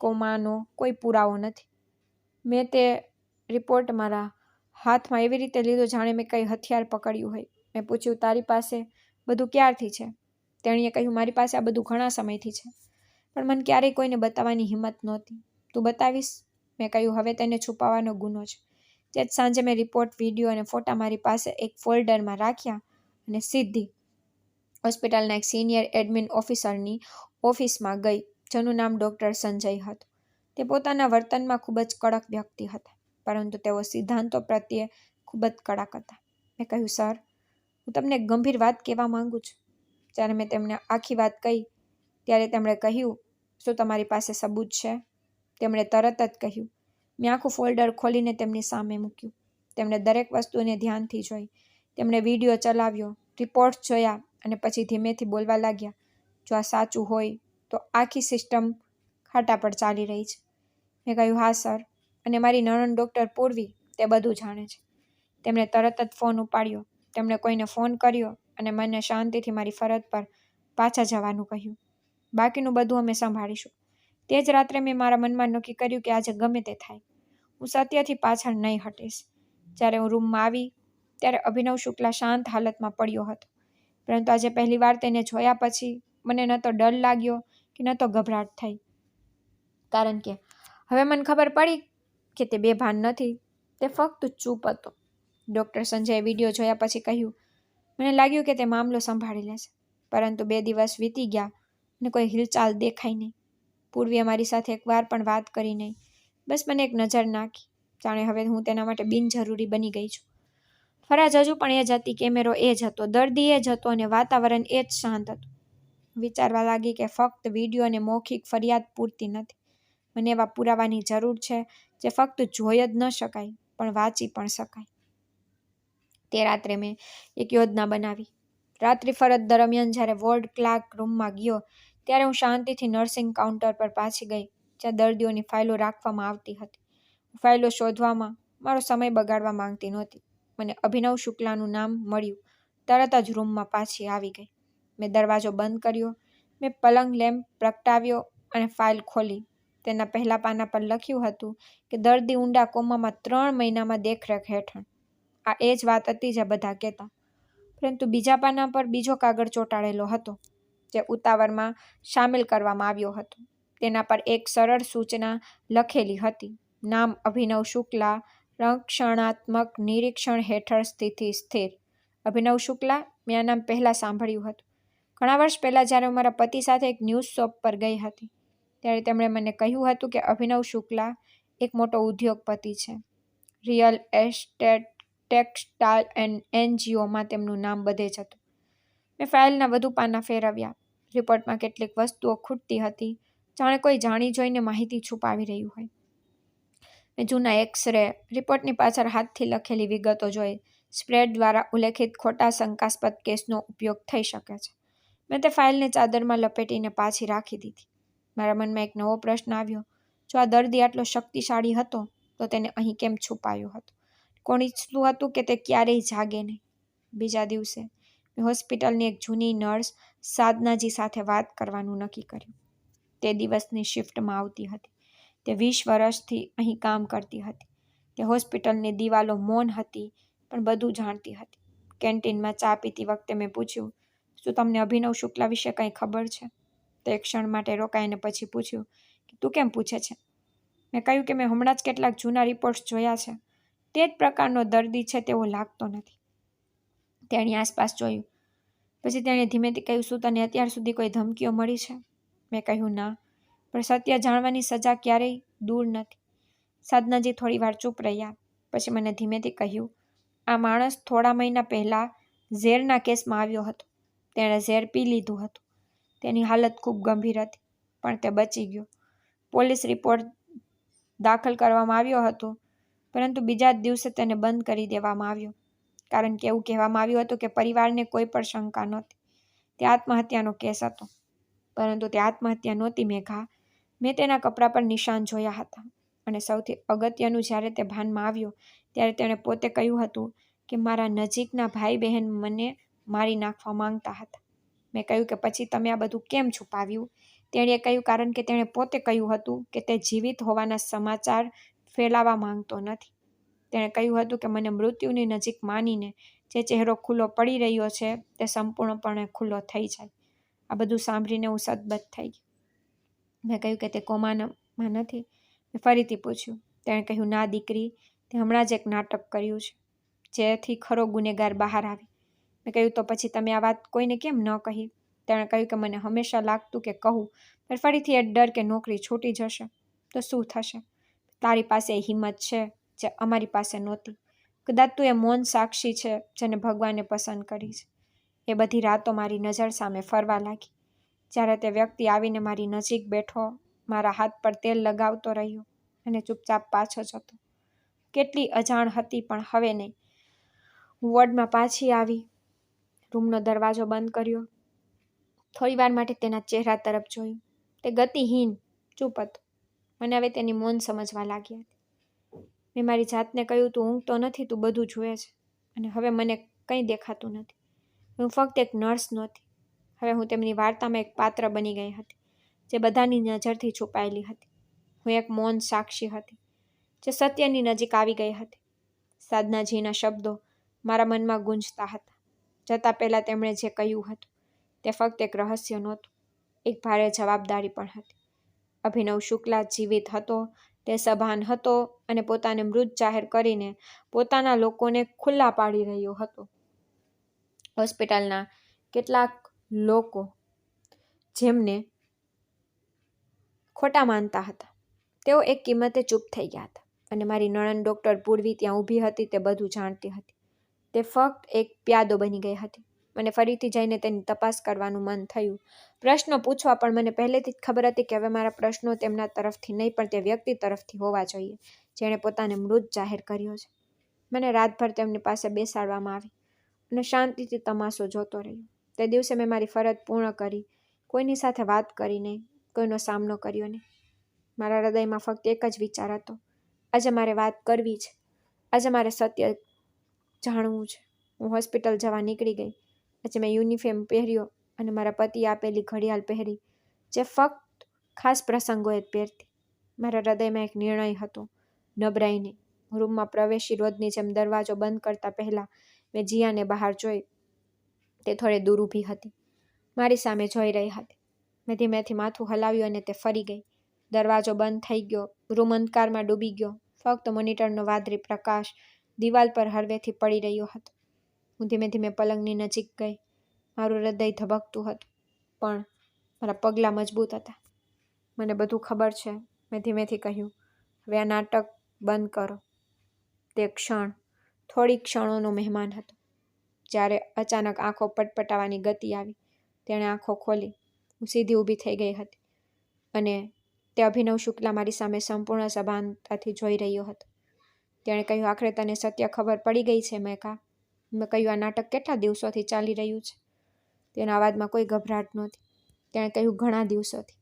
A: કોમાનો કોઈ પુરાવો નથી. મેં તે રિપોર્ટ મારા હાથમાં એવી રીતે લીધો જાણે મેં કંઈ હથિયાર પકડ્યું હોય. મેં પૂછ્યું, તારી પાસે બધું ક્યારથી છે? તેણીએ કહ્યું, મારી પાસે આ બધું ઘણા સમયથી છે, પણ મને ક્યારેય કોઈને બતાવવાની હિંમત નહોતી. તું બતાવીશ? મેં કહ્યું, હવે તેને છુપાવવાનો ગુનો છે. તે જ સાંજે મેં રિપોર્ટ, વિડીયો અને ફોટા મારી પાસે એક ફોલ્ડરમાં રાખ્યા અને સીધી હોસ્પિટલના એક સિનિયર એડમિન ઓફિસરની ઓફિસમાં ગઈ, જેનું નામ ડૉક્ટર સંજય હતું. તે પોતાના વર્તનમાં ખૂબ જ કડક વ્યક્તિ હતા, પરંતુ તેઓ સિદ્ધાંતો પ્રત્યે ખૂબ જ કડક હતા. મેં કહ્યું, સર, હું તમને એક ગંભીર વાત કહેવા માંગુ છું. જ્યારે મેં તેમને આખી વાત કહી ત્યારે તેમણે કહ્યું, શું તમારી પાસે સબૂત છે? તેમણે તરત જ કહ્યું. મેં આખું ફોલ્ડર ખોલીને તેમની સામે મૂક્યું. તેમણે દરેક વસ્તુને ધ્યાનથી જોઈ. તેમણે વિડીયો ચલાવ્યો, રિપોર્ટ્સ જોયા અને પછી ધીમેથી બોલવા લાગ્યા, જો આ સાચું હોય તો આખી સિસ્ટમ ખાટા પર ચાલી રહી છે. મેં કહ્યું, હા સર, અને મારી નણંદ ડૉક્ટર પૂર્વી તે બધું જાણે છે. તેમણે તરત જ ફોન ઉપાડ્યો. તેમણે કોઈને ફોન કર્યો અને મને શાંતિથી મારી ફરજ પર પાછા જવાનું કહ્યું. બાકીનું બધું અમે સંભાળીશું. તે જ રાત્રે મેં મારા મનમાં નક્કી કર્યું કે આજે ગમે તે થાય, હું સત્યથી પાછળ નહીં હટીશ. જ્યારે હું રૂમમાં આવી ત્યારે અભિનવ શુક્લા શાંત હાલતમાં પડ્યો હતો, પરંતુ આજે પહેલીવાર તેને જોયા પછી મને ન તો ડર લાગ્યો કે ન તો ગભરાટ થઈ, કારણ કે હવે મને ખબર પડી કે તે બેભાન નથી, તે ફક્ત ચૂપ હતો. ડૉક્ટર સંજયે વિડીયો જોયા પછી કહ્યું, મને લાગ્યું કે તે મામલો સંભાળી લેશે, પરંતુ 2 દિવસ વીતી ગયા અને કોઈ હિલચાલ દેખાઈ નહીં. પૂર્વીએ મારી સાથે એકવાર પણ વાત કરી નહીં, બસ મને એક નજર નાખી, જાણે હવે હું તેના માટે બિનજરૂરી બની ગઈ છું. ફરજ હજુ પણ એ જ હતી, કેમેરો એ જ હતો, દર્દી એ જ હતો અને વાતાવરણ એ જ શાંત હતું. વિચારવા લાગી કે ફક્ત વિડીયો અને મૌખિક ફરિયાદ પૂરતી નથી. મને એવા પુરાવાની જરૂર છે જે ફક્ત જોઈ જ ન શકાય, પણ વાંચી પણ શકાય. તે રાત્રે મેં એક યોજના બનાવી. રાત્રિ ફરજ દરમિયાન જ્યારે વોર્ડ ક્લાર્ક રૂમમાં ગયો ત્યારે હું શાંતિથી નર્સિંગ કાઉન્ટર પર પાછી ગઈ, જ્યાં દર્દીઓની ફાઇલો રાખવામાં આવતી હતી. હું ફાઇલો શોધવામાં મારો સમય બગાડવા માંગતી નહોતી. મને અભિનવ શુક્લાનું નામ મળ્યું. તરત જ રૂમમાં પાછી આવી ગઈ. મેં દરવાજો બંધ કર્યો. મેં પલંગ લેમ્પ પ્રગટાવ્યો અને ફાઇલ ખોલી. તેના પહેલા પાના પર લખ્યું હતું કે દર્દી ઊંડા કોમામાં 3 મહિનામાં દેખરેખ હેઠળ. આ એ જ વાત હતી જે બધા કહેતા, પરંતુ બીજા પાના પર બીજો કાગળ ચોંટાડેલો હતો, જે ઉતાવળમાં સામેલ કરવામાં આવ્યો હતો. તેના પર એક સરળ સૂચના લખેલી હતી, નામ અભિનવ શુક્લા, રક્ષણાત્મક નિરીક્ષણ હેઠળ સ્થિતિ સ્થિર. અભિનવ શુક્લા? મેં આ નામ પહેલાં સાંભળ્યું હતું. ઘણા વર્ષ પહેલાં જ્યારે હું મારા પતિ સાથે એક ન્યૂઝ શોપ પર ગઈ હતી ત્યારે તેમણે મને કહ્યું હતું કે અભિનવ શુક્લા એક મોટો ઉદ્યોગપતિ છે. રિયલ એસ્ટેટ, ટેક્સટાઇલ એન્ડ એનજીઓમાં તેમનું નામ બધે જ હતું. મેં ફાઇલના વધુ પાના ફેરવ્યા. રિપોર્ટમાં કેટલીક વસ્તુઓ ખૂટતી હતી, જાણે કોઈ જાણી જોઈને માહિતી છુપાવી રહ્યું હોય. મેં જૂના એક્સ-રે રિપોર્ટની પાછળ હાથથી લખેલી વિગતો જોઈ. સ્પ્રેડ દ્વારા ઉલ્લેખિત ખોટા શંકાસ્પદ કેસનો ઉપયોગ થઈ શકે છે. મેં તે ફાઇલને ચાદરમાં લપેટીને પાછી રાખી દીધી. મારા મનમાં એક નવો પ્રશ્ન આવ્યો. જો આ દર્દી આટલો શક્તિશાળી હતો તો તેને અહીં કેમ છુપાયો હતો? કોણ ઈચ્છતું હતું કે તે ક્યારેય જાગે નહીં? બીજા દિવસે મેં હોસ્પિટલની એક જૂની નર્સ સાધનાજી સાથે વાત કરવાનું નક્કી કર્યું. તે દિવસની શિફ્ટમાં આવતી હતી. તે 20 વર્ષથી અહીં કામ કરતી હતી. તે હોસ્પિટલની દિવાલો મૌન હતી પણ બધું જાણતી હતી. કેન્ટીનમાં ચા પીતી વખતે મેં પૂછ્યું, શું તમને અભિનવ શુક્લા વિશે કંઈ ખબર છે? તે એક ક્ષણ માટે રોકાઈને પછી પૂછ્યું કે તું કેમ પૂછે છે? મેં કહ્યું કે મેં હમણાં જ કેટલાક જૂના રિપોર્ટ્સ જોયા છે. તે જ પ્રકારનો દર્દી છે તેવો લાગતો નથી. તેણી આસપાસ જોયું. પછી તેણે ધીમેથી કહ્યું, શું તને અત્યાર સુધી કોઈ ધમકીઓ મળી છે? મેં કહ્યું ના, પણ સત્ય જાણવાની સજા ક્યારેય દૂર નથી. સાધનાજી થોડી વાર ચૂપ રહ્યા. પછી મને ધીમેથી કહ્યું, આ માણસ થોડા મહિના પહેલાં ઝેરના કેસમાં આવ્યો હતો. તેણે ઝેર પી લીધું હતું. તેની હાલત ખૂબ ગંભીર હતી પણ તે બચી ગયો. પોલીસ રિપોર્ટ દાખલ કરવામાં આવ્યો હતો પરંતુ બીજા જ દિવસે તેને બંધ કરી દેવામાં આવ્યો કારણ કે એવું કહેવામાં આવ્યું હતું કે પરિવારને કોઈ પણ શંકા નહોતી. તે આત્મહત્યાનો કેસ હતો. પરંતુ તે આત્મહત્યા નહોતી મેઘા. મેં તેના કપડા પર નિશાન જોયા હતા અને સૌથી અગત્યનું, જ્યારે તે ભાનમાં આવ્યો ત્યારે તેણે પોતે કહ્યું હતું કે મારા નજીકના ભાઈ બહેન મને મારી નાખવા માંગતા હતા. મેં કહ્યું કે પછી તમે આ બધું કેમ છુપાવ્યું? તેણીએ કહ્યું કારણ કે તેણે પોતે કહ્યું હતું કે તે જીવિત હોવાના સમાચાર ફેલાવવા માંગતો નથી. તેણે કહ્યું હતું કે મને મૃત્યુની નજીક માનીને જે ચહેરો ખુલ્લો પડી રહ્યો છે તે સંપૂર્ણપણે ખુલ્લો થઈ જાય. આ બધું સાંભળીને હું સદબત થઈ ગઈ. મેં કહ્યું કે તે કોમામાં નથી? મેં ફરીથી પૂછ્યું. તેણે કહ્યું ના દીકરી, તે હમણાં જ એક નાટક કર્યું છે જેથી ખરો ગુનેગાર બહાર આવે. મેં કહ્યું તો પછી તમે આ વાત કોઈને કેમ ન કહી? તેણે કહ્યું કે મને હંમેશા લાગતું કે કહું પણ ફરીથી એ ડર કે નોકરી છૂટી જશે તો શું થશે. તારી પાસે એ હિંમત છે જે અમારી પાસે નહોતી. કદાચ તું એ મૌન સાક્ષી છે જેને ભગવાને પસંદ કરી છે. એ બધી રાતો મારી નજર સામે ફરવા લાગી. જ્યારે તે વ્યક્તિ આવીને મારી નજીક બેઠો, મારા હાથ પર તેલ લગાવતો રહ્યો અને ચૂપચાપ પાછો જતો. કેટલી અજાણ હતી પણ હવે નહીં. હું વોર્ડમાં પાછી આવી, રૂમનો દરવાજો બંધ કર્યો. થોડી વાર માટે તેના ચહેરા તરફ જોયું. તે ગતિહીન, ચૂપ હતો. મને હવે તેની મૌન સમજવા લાગી હતી. મેં મારી જાતને કહ્યું, તું ઊંઘતો નથી, તું બધું જુએ છે. અને હવે મને કંઈ દેખાતું નથી. હું ફક્ત એક નર્સ નહોતી. હવે હું તેમની વાર્તામાં એક પાત્ર બની ગઈ હતી જે બધાની નજરથી છુપાયેલી હતી. હું એક મૌન સાક્ષી હતી જે સત્યની નજીક આવી ગઈ હતી. સાધનાજીના શબ્દો મારા મનમાં ગુંજતા હતા. જતા પહેલાં તેમણે જે કહ્યું હતું તે ફક્ત એક રહસ્ય નહોતું, એક ભારે જવાબદારી પણ હતી. અભિનવ શુક્લા જીવિત હતો, તે સભાન હતો અને પોતાને મૃત જાહેર કરીને પોતાના લોકોને ખુલ્લા પાડી રહ્યો હતો. હોસ્પિટલના કેટલાક લોકો જેમને ખોટા માનતા હતા તેઓ એક કિંમતે ચૂપ થઈ ગયા હતા અને મારી નણંદ ડૉક્ટર પૂર્વી ત્યાં ઊભી હતી તે બધું જાણતી હતી. તે ફક્ત એક પ્યાદો બની ગઈ હતી. મને ફરીથી જઈને તેની તપાસ કરવાનું મન થયું. પ્રશ્નો પૂછવા, પણ મને પહેલેથી જ ખબર હતી કે હવે મારા પ્રશ્નો તેમના તરફથી નહીં પણ તે વ્યક્તિ તરફથી હોવા જોઈએ જેણે પોતાને મૃત જાહેર કર્યો છે. મને રાતભર તેમની પાસે બેસાડવામાં આવી અને શાંતિથી તમાશો જોતો રહ્યો. તે દિવસે મેં મારી ફરજ પૂર્ણ કરી. કોઈની સાથે વાત કરી નહીં, કોઈનો સામનો કર્યો નહીં. મારા હૃદયમાં ફક્ત એક જ વિચાર હતો, આજે મારે વાત કરવી છે, આજે મારે સત્ય જાણવું છે. હું હોસ્પિટલ જવા નીકળી ગઈ. આજે મેં યુનિફોર્મ પહેર્યો અને મારા પતિએ આપેલી ઘડિયાળ પહેરી જે ફક્ત ખાસ પ્રસંગોએ જ પહેરતી. મારા હૃદયમાં એક નિર્ણય હતો, નબળાઈ નહીં. રૂમમાં પ્રવેશી રોજની જેમ દરવાજો બંધ કરતા પહેલાં મેં જીયાને બહાર જોઈ. તે થોડે દૂર ઊભી હતી, મારી સામે જોઈ રહી હતી. મેં ધીમેથી માથું હલાવ્યું અને તે ફરી ગઈ. દરવાજો બંધ થઈ ગયો. રૂમ અંધકારમાં ડૂબી ગયો. ફક્ત મોનિટરનો વાદળી પ્રકાશ દિવાલ પર હળવેથી પડી રહ્યો હતો. હું ધીમે ધીમે પલંગની નજીક ગઈ. મારું હૃદય ધબકતું હતું, પણ મારા પગલાં મજબૂત હતા. મને બધું ખબર છે, મેં ધીમેથી કહ્યું. હવે આ નાટક બંધ કરો. તે ક્ષણ થોડી ક્ષણોનો મહેમાન હતો. જ્યારે અચાનક આંખો પટપટાવાની ગતિ આવી, તેણે આંખો ખોલી. હું સીધી ઊભી થઈ ગઈ હતી અને તે અભિનવ શુક્લા મારી સામે સંપૂર્ણ સભાનતાથી જોઈ રહ્યો હતો. તેણે કહ્યું, આખરે તને સત્ય ખબર પડી ગઈ છે મેઘા. મેં કહ્યું, આ નાટક કેટલા દિવસોથી ચાલી રહ્યું છે? તેના અવાજમાં કોઈ ગભરાટ નહોતી. તેણે કહ્યું, ઘણા દિવસોથી,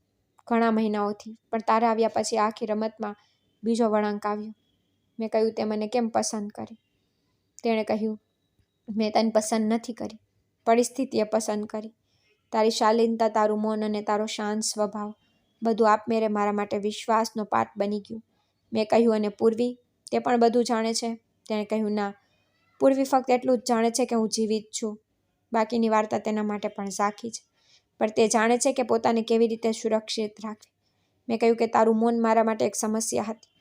A: ઘણા મહિનાઓથી, પણ તારા આવ્યા પછી આખી રમતમાં બીજો વળાંક આવ્યો. મેં કહ્યું, તે મને કેમ પસંદ કરી? તેણે કહ્યું, મેં તને પસંદ નથી કરી, પરિસ્થિતિએ પસંદ કરી. તારી શાલીનતા, તારું મૌન અને તારો શાંત સ્વભાવ, બધું આપમેળે મારા માટે વિશ્વાસનો પાઠ બની ગયું. મેં કહ્યું, અને પૂર્વી, તે પણ બધું જાણે છે? તેણે કહ્યું, ના, પૂર્વી ફક્ત એટલું જ જાણે છે કે હું જીવિત છું. બાકીની વાર્તા તેના માટે પણ ઝાંખી છે. પણ તે જાણે છે કે પોતાને કેવી રીતે સુરક્ષિત રાખવી. મેં કહ્યું કે તારું મૌન મારા માટે એક સમસ્યા હતી.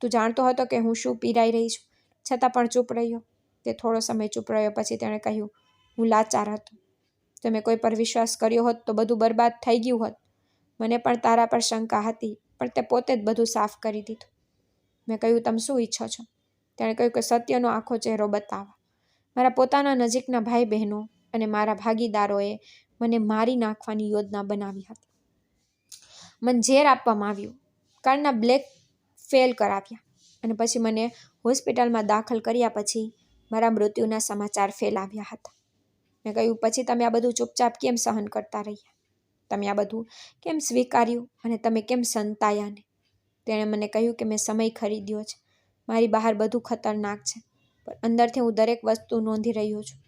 A: તું જાણતો હતો કે હું શું પીડાઈ રહી છું, છતાં પણ ચૂપ રહ્યો. તે થોડો સમય ચૂપ રહ્યો. પછી તેણે કહ્યું, હું લાચાર હતો. તમે કોઈ પર વિશ્વાસ કર્યો હોત તો બધું બરબાદ થઈ ગયું હોત. મને પણ તારા પર શંકા હતી, પણ તે પોતે જ બધું સાફ કરી દીધું. મેં કહ્યું, તમે શું ઈચ્છો છો? તેણે કહ્યું કે સત્યનો આખો ચહેરો બતાવવા. મારા પોતાના નજીકના ભાઈ બહેનો અને મારા ભાગીદારોએ મને મારી નાખવાની યોજના બનાવી હતી. મને ઝેર આપવામાં આવ્યું, કારના બ્લેક ફેલ કરાવ્યા અને પછી મને હોસ્પિટલમાં દાખલ કર્યા. પછી મારા મૃત્યુના સમાચાર ફેલાવ્યા હતા. મેં કહ્યું, પછી તમે આ બધું ચૂપચાપ કેમ સહન કરતા રહ્યા? તમે આ બધું કેમ સ્વીકાર્યું અને તમે કેમ સંતાયા ને? તેણે મને કહ્યું કે મેં સમય ખરીદ્યો છે. મારી બહાર બધું ખતરનાક છે, પણ અંદરથી હું દરેક વસ્તુ નોંધી રહ્યો છું.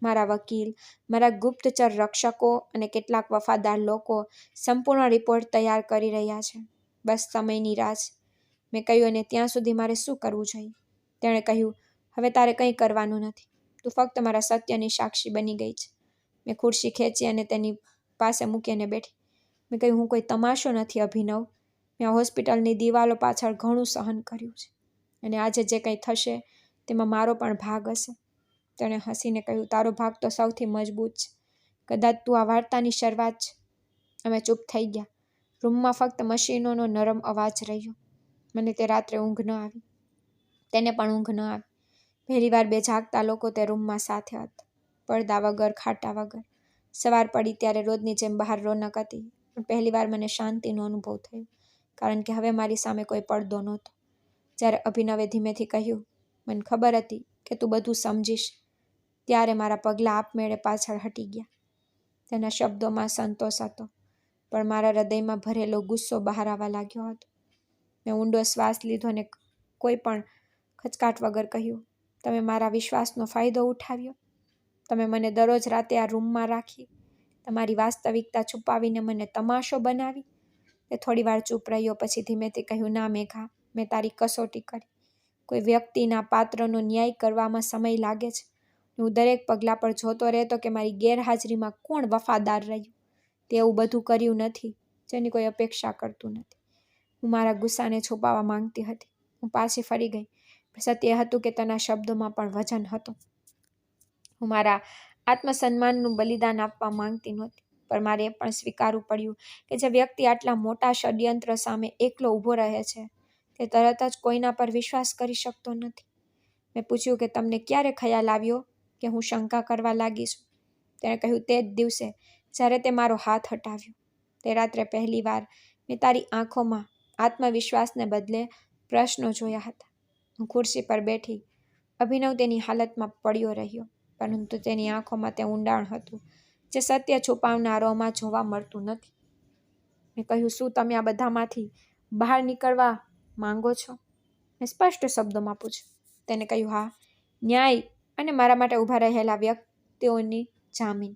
A: મારા વકીલ, મારા ગુપ્તચર રક્ષકો અને કેટલાક વફાદાર લોકો સંપૂર્ણ રિપોર્ટ તૈયાર કરી રહ્યા છે. બસ સમયની રાહ છે. મેં કહ્યું, અને ત્યાં સુધી મારે શું કરવું જોઈએ? તેણે કહ્યું, હવે તારે કંઈ કરવાનું નથી. તું ફક્ત મારા સત્યની સાક્ષી બની ગઈ છે. મેં ખુરશી ખેંચી અને તેની પાસે મૂકીને બેઠી. મેં કહ્યું, હું કોઈ તમાશો નથી અભિનવ. મેં હોસ્પિટલની દિવાલો પાછળ ઘણું સહન કર્યું છે, અને આજે જે કંઈ થશે તેમાં મારો પણ ભાગ હશે. તેણે હસીને કહ્યું, તારો ભાગ તો સૌથી મજબૂત છે. કદાચ તું આ વાર્તાની શરૂઆત છે. અમે ચૂપ થઈ ગયા. રૂમમાં ફક્ત મશીનોનો નરમ અવાજ રહ્યો. મને તે રાત્રે ઊંઘ ન આવી. તેને પણ ઊંઘ ન આવી. પહેલીવાર બે જાગતા લોકો તે રૂમમાં સાથે હતા, પડદા વગર, ખાટા વગર. સવાર પડી ત્યારે રોજની જેમ બહાર રોનક હતી, પણ પહેલીવાર મને શાંતિનો અનુભવ થયો, કારણ કે હવે મારી સામે કોઈ પડદો નહોતો. જ્યારે અભિનવે ધીમેથી કહ્યું, મને ખબર હતી કે તું બધું સમજીશ, ત્યારે મારા પગલાં આપમેળે પાછળ હટી ગયા. તેના શબ્દોમાં સંતોષ હતો, પણ મારા હૃદયમાં ભરેલો ગુસ્સો બહાર આવવા લાગ્યો હતો. મેં ઊંડો શ્વાસ લીધો અને કોઈ પણ ખચકાટ વગર કહ્યું, તમે મારા વિશ્વાસનો ફાયદો ઉઠાવ્યો. તમે મને દરરોજ રાતે આ રૂમમાં રાખી, તમારી વાસ્તવિકતા છુપાવીને મને તમાશો બનાવી. તે થોડીવાર ચૂપ રહ્યો. પછી ધીમેથી કહ્યું, ના મેઘા, મેં તારી કસોટી કરી. કોઈ વ્યક્તિના પાત્રનો ન્યાય કરવામાં સમય લાગે છે. હું દરેક પગલાં પર જોતો રહેતો કે મારી ગેરહાજરીમાં કોણ વફાદાર રહ્યું. તે એવું બધું કર્યું નથી જેની કોઈ અપેક્ષા કરતું નથી. હું મારા ગુસ્સાને છુપાવવા માંગતી હતી. હું પાછી ફરી ગઈ. સત્ય હતું કે તેના શબ્દોમાં પણ વજન હતું. હું મારા આત્મસન્માનનું બલિદાન આપવા માંગતી નહોતી, પણ મારે એ પણ સ્વીકારવું પડ્યું કે જે વ્યક્તિ આટલા મોટા ષડયંત્ર સામે એકલો ઊભો રહે છે, તે તરત જ કોઈના પર વિશ્વાસ કરી શકતો નથી. મેં પૂછ્યું કે તમને ક્યારે ખ્યાલ આવ્યો કે હું શંકા કરવા લાગી છું? તેણે કહ્યું, તે જ દિવસે જ્યારે તે મારો હાથ હટાવ્યો. તે રાત્રે પહેલીવાર મેં તારી આંખોમાં આત્મવિશ્વાસને બદલે પ્રશ્નો જોયા હતા. હું ખુરશી પર બેઠી. અભિનવ તેની હાલતમાં પડ્યો રહ્યો, પરંતુ તેની આંખોમાં તે ઊંડાણ હતું જે સત્ય છુપાવનારોમાં જોવા મળતું નથી. મેં કહ્યું, શું તમે આ બધામાંથી બહાર નીકળવા માંગો છો? મેં સ્પષ્ટ શબ્દોમાં પૂછ્યું. તેને કહ્યું, હા, ન્યાય અને મારા માટે ઊભા રહેલા વ્યક્તિઓની જામીન.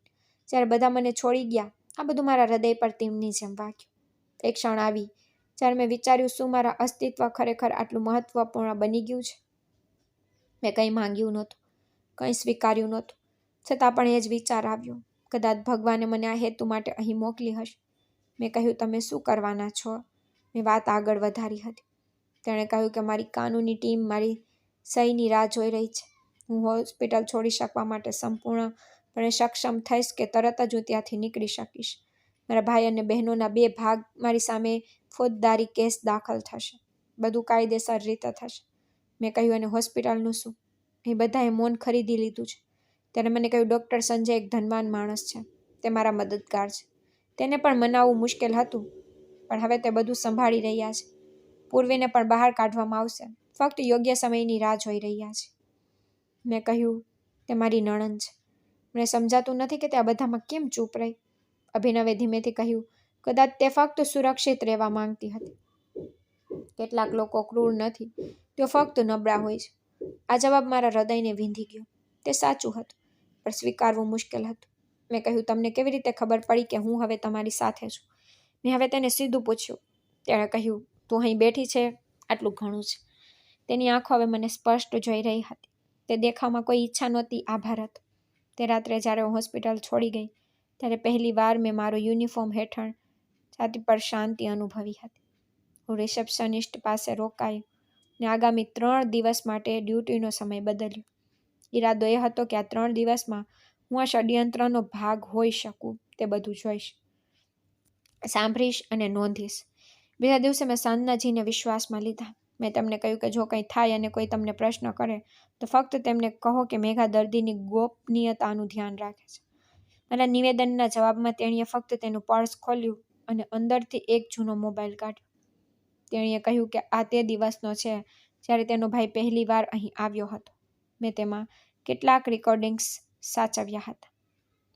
A: જ્યારે બધા મને છોડી ગયા, આ બધું મારા હૃદય પર તીરની જેમ વાગ્યું. એક ક્ષણ આવી જ્યારે મેં વિચાર્યું, શું મારા અસ્તિત્વ ખરેખર આટલું મહત્વપૂર્ણ બની ગયું છે? મેં કંઈ માંગ્યું નહોતું, કંઈ સ્વીકાર્યું નહોતું, છતાં પણ એ જ વિચાર આવ્યો, કદાચ ભગવાને મને આ હેતુ માટે અહીં મોકલી હશે. મેં કહ્યું, તમે શું કરવાના છો? મેં વાત આગળ વધારી હતી. તેણે કહ્યું કે મારી કાનૂની ટીમ મારી સહીની રાહ જોઈ રહી છે. હું હોસ્પિટલ છોડી શકવા માટે સંપૂર્ણપણે સક્ષમ થઈશ કે તરત જ હું ત્યાંથી નીકળી શકીશ. મારા ભાઈ અને બહેનોના 2 ભાગ મારી સામે ફોજદારી કેસ દાખલ થશે. બધું કાયદેસર રીતે થશે. મેં કહ્યું, અને હોસ્પિટલનું શું? એ બધાએ મૌન ખરીદી લીધું છે. ત્યારે મને કહ્યું, ડૉક્ટર સંજય એક ધનવાન માણસ છે. તે મારા મદદગાર છે. તેને પણ મનાવવું મુશ્કેલ હતું, પણ હવે તે બધું સંભાળી રહ્યા છે. પૂર્વીને પણ બહાર કાઢવામાં આવશે. ફક્ત યોગ્ય સમયની રાહ જોઈ રહ્યા છે. મેં કહ્યું, તે મારી નણંદ છે. મને સમજાતું નથી કે તે આ બધામાં કેમ ચૂપ રહી. અભિનવે ધીમેથી કહ્યું, કદાચ તે ફક્ત સુરક્ષિત રહેવા માંગતી હતી. કેટલાક લોકો ક્રૂર નથી, તેઓ ફક્ત નબળા હોય છે. આ જવાબ મારા હૃદયને વીંધી ગયો. તે સાચું હતું, પણ સ્વીકારવું મુશ્કેલ હતું. મેં કહ્યું, તમને કેવી રીતે ખબર પડી કે હું હવે તમારી સાથે છું? મેં હવે તેને સીધું પૂછ્યું. તેણે કહ્યું, તું અહીં બેઠી છે, આટલું ઘણું છે. તેની આંખો હવે મને સ્પષ્ટ જોઈ રહી હતી. તે દેખાવમાં કોઈ ઈચ્છા નહોતી, આભાર હતો. તે રાત્રે જ્યારે હું હોસ્પિટલ છોડી ગઈ, ત્યારે પહેલી વાર મેં મારો યુનિફોર્મ હેઠળ છાતી પર શાંતિ અનુભવી હતી. હું રિસેપ્શનિસ્ટ પાસે રોકાયો અને આગામી 3 દિવસ માટે ડ્યુટીનો સમય બદલ્યો. ઈરાદો એ હતો કે આ 3 દિવસમાં હું આ ષડયંત્રનો ભાગ હોઈ શકું તે બધું જોઈશ, સાંભળીશ અને નોંધીશ. બીજા દિવસે મેં સાંજનાજીને વિશ્વાસમાં લીધા. મેં તેમને કહ્યું કે જો કંઈ થાય અને કોઈ તમને પ્રશ્ન કરે તો ફક્ત તેમને કહો કે મેઘા દર્દીની ગોપનીયતાનું ધ્યાન રાખે છે. મારા નિવેદનના જવાબમાં તેણીએ ફક્ત તેનું પર્સ ખોલ્યું અને અંદરથી એક જૂનો મોબાઈલ કાઢ્યો. તેણીએ કહ્યું કે આ તે દિવસનો છે જ્યારે તેનો ભાઈ પહેલી વાર અહીં આવ્યો હતો. મેં તેમાં કેટલાક રેકોર્ડિંગ્સ સાચવ્યા હતા.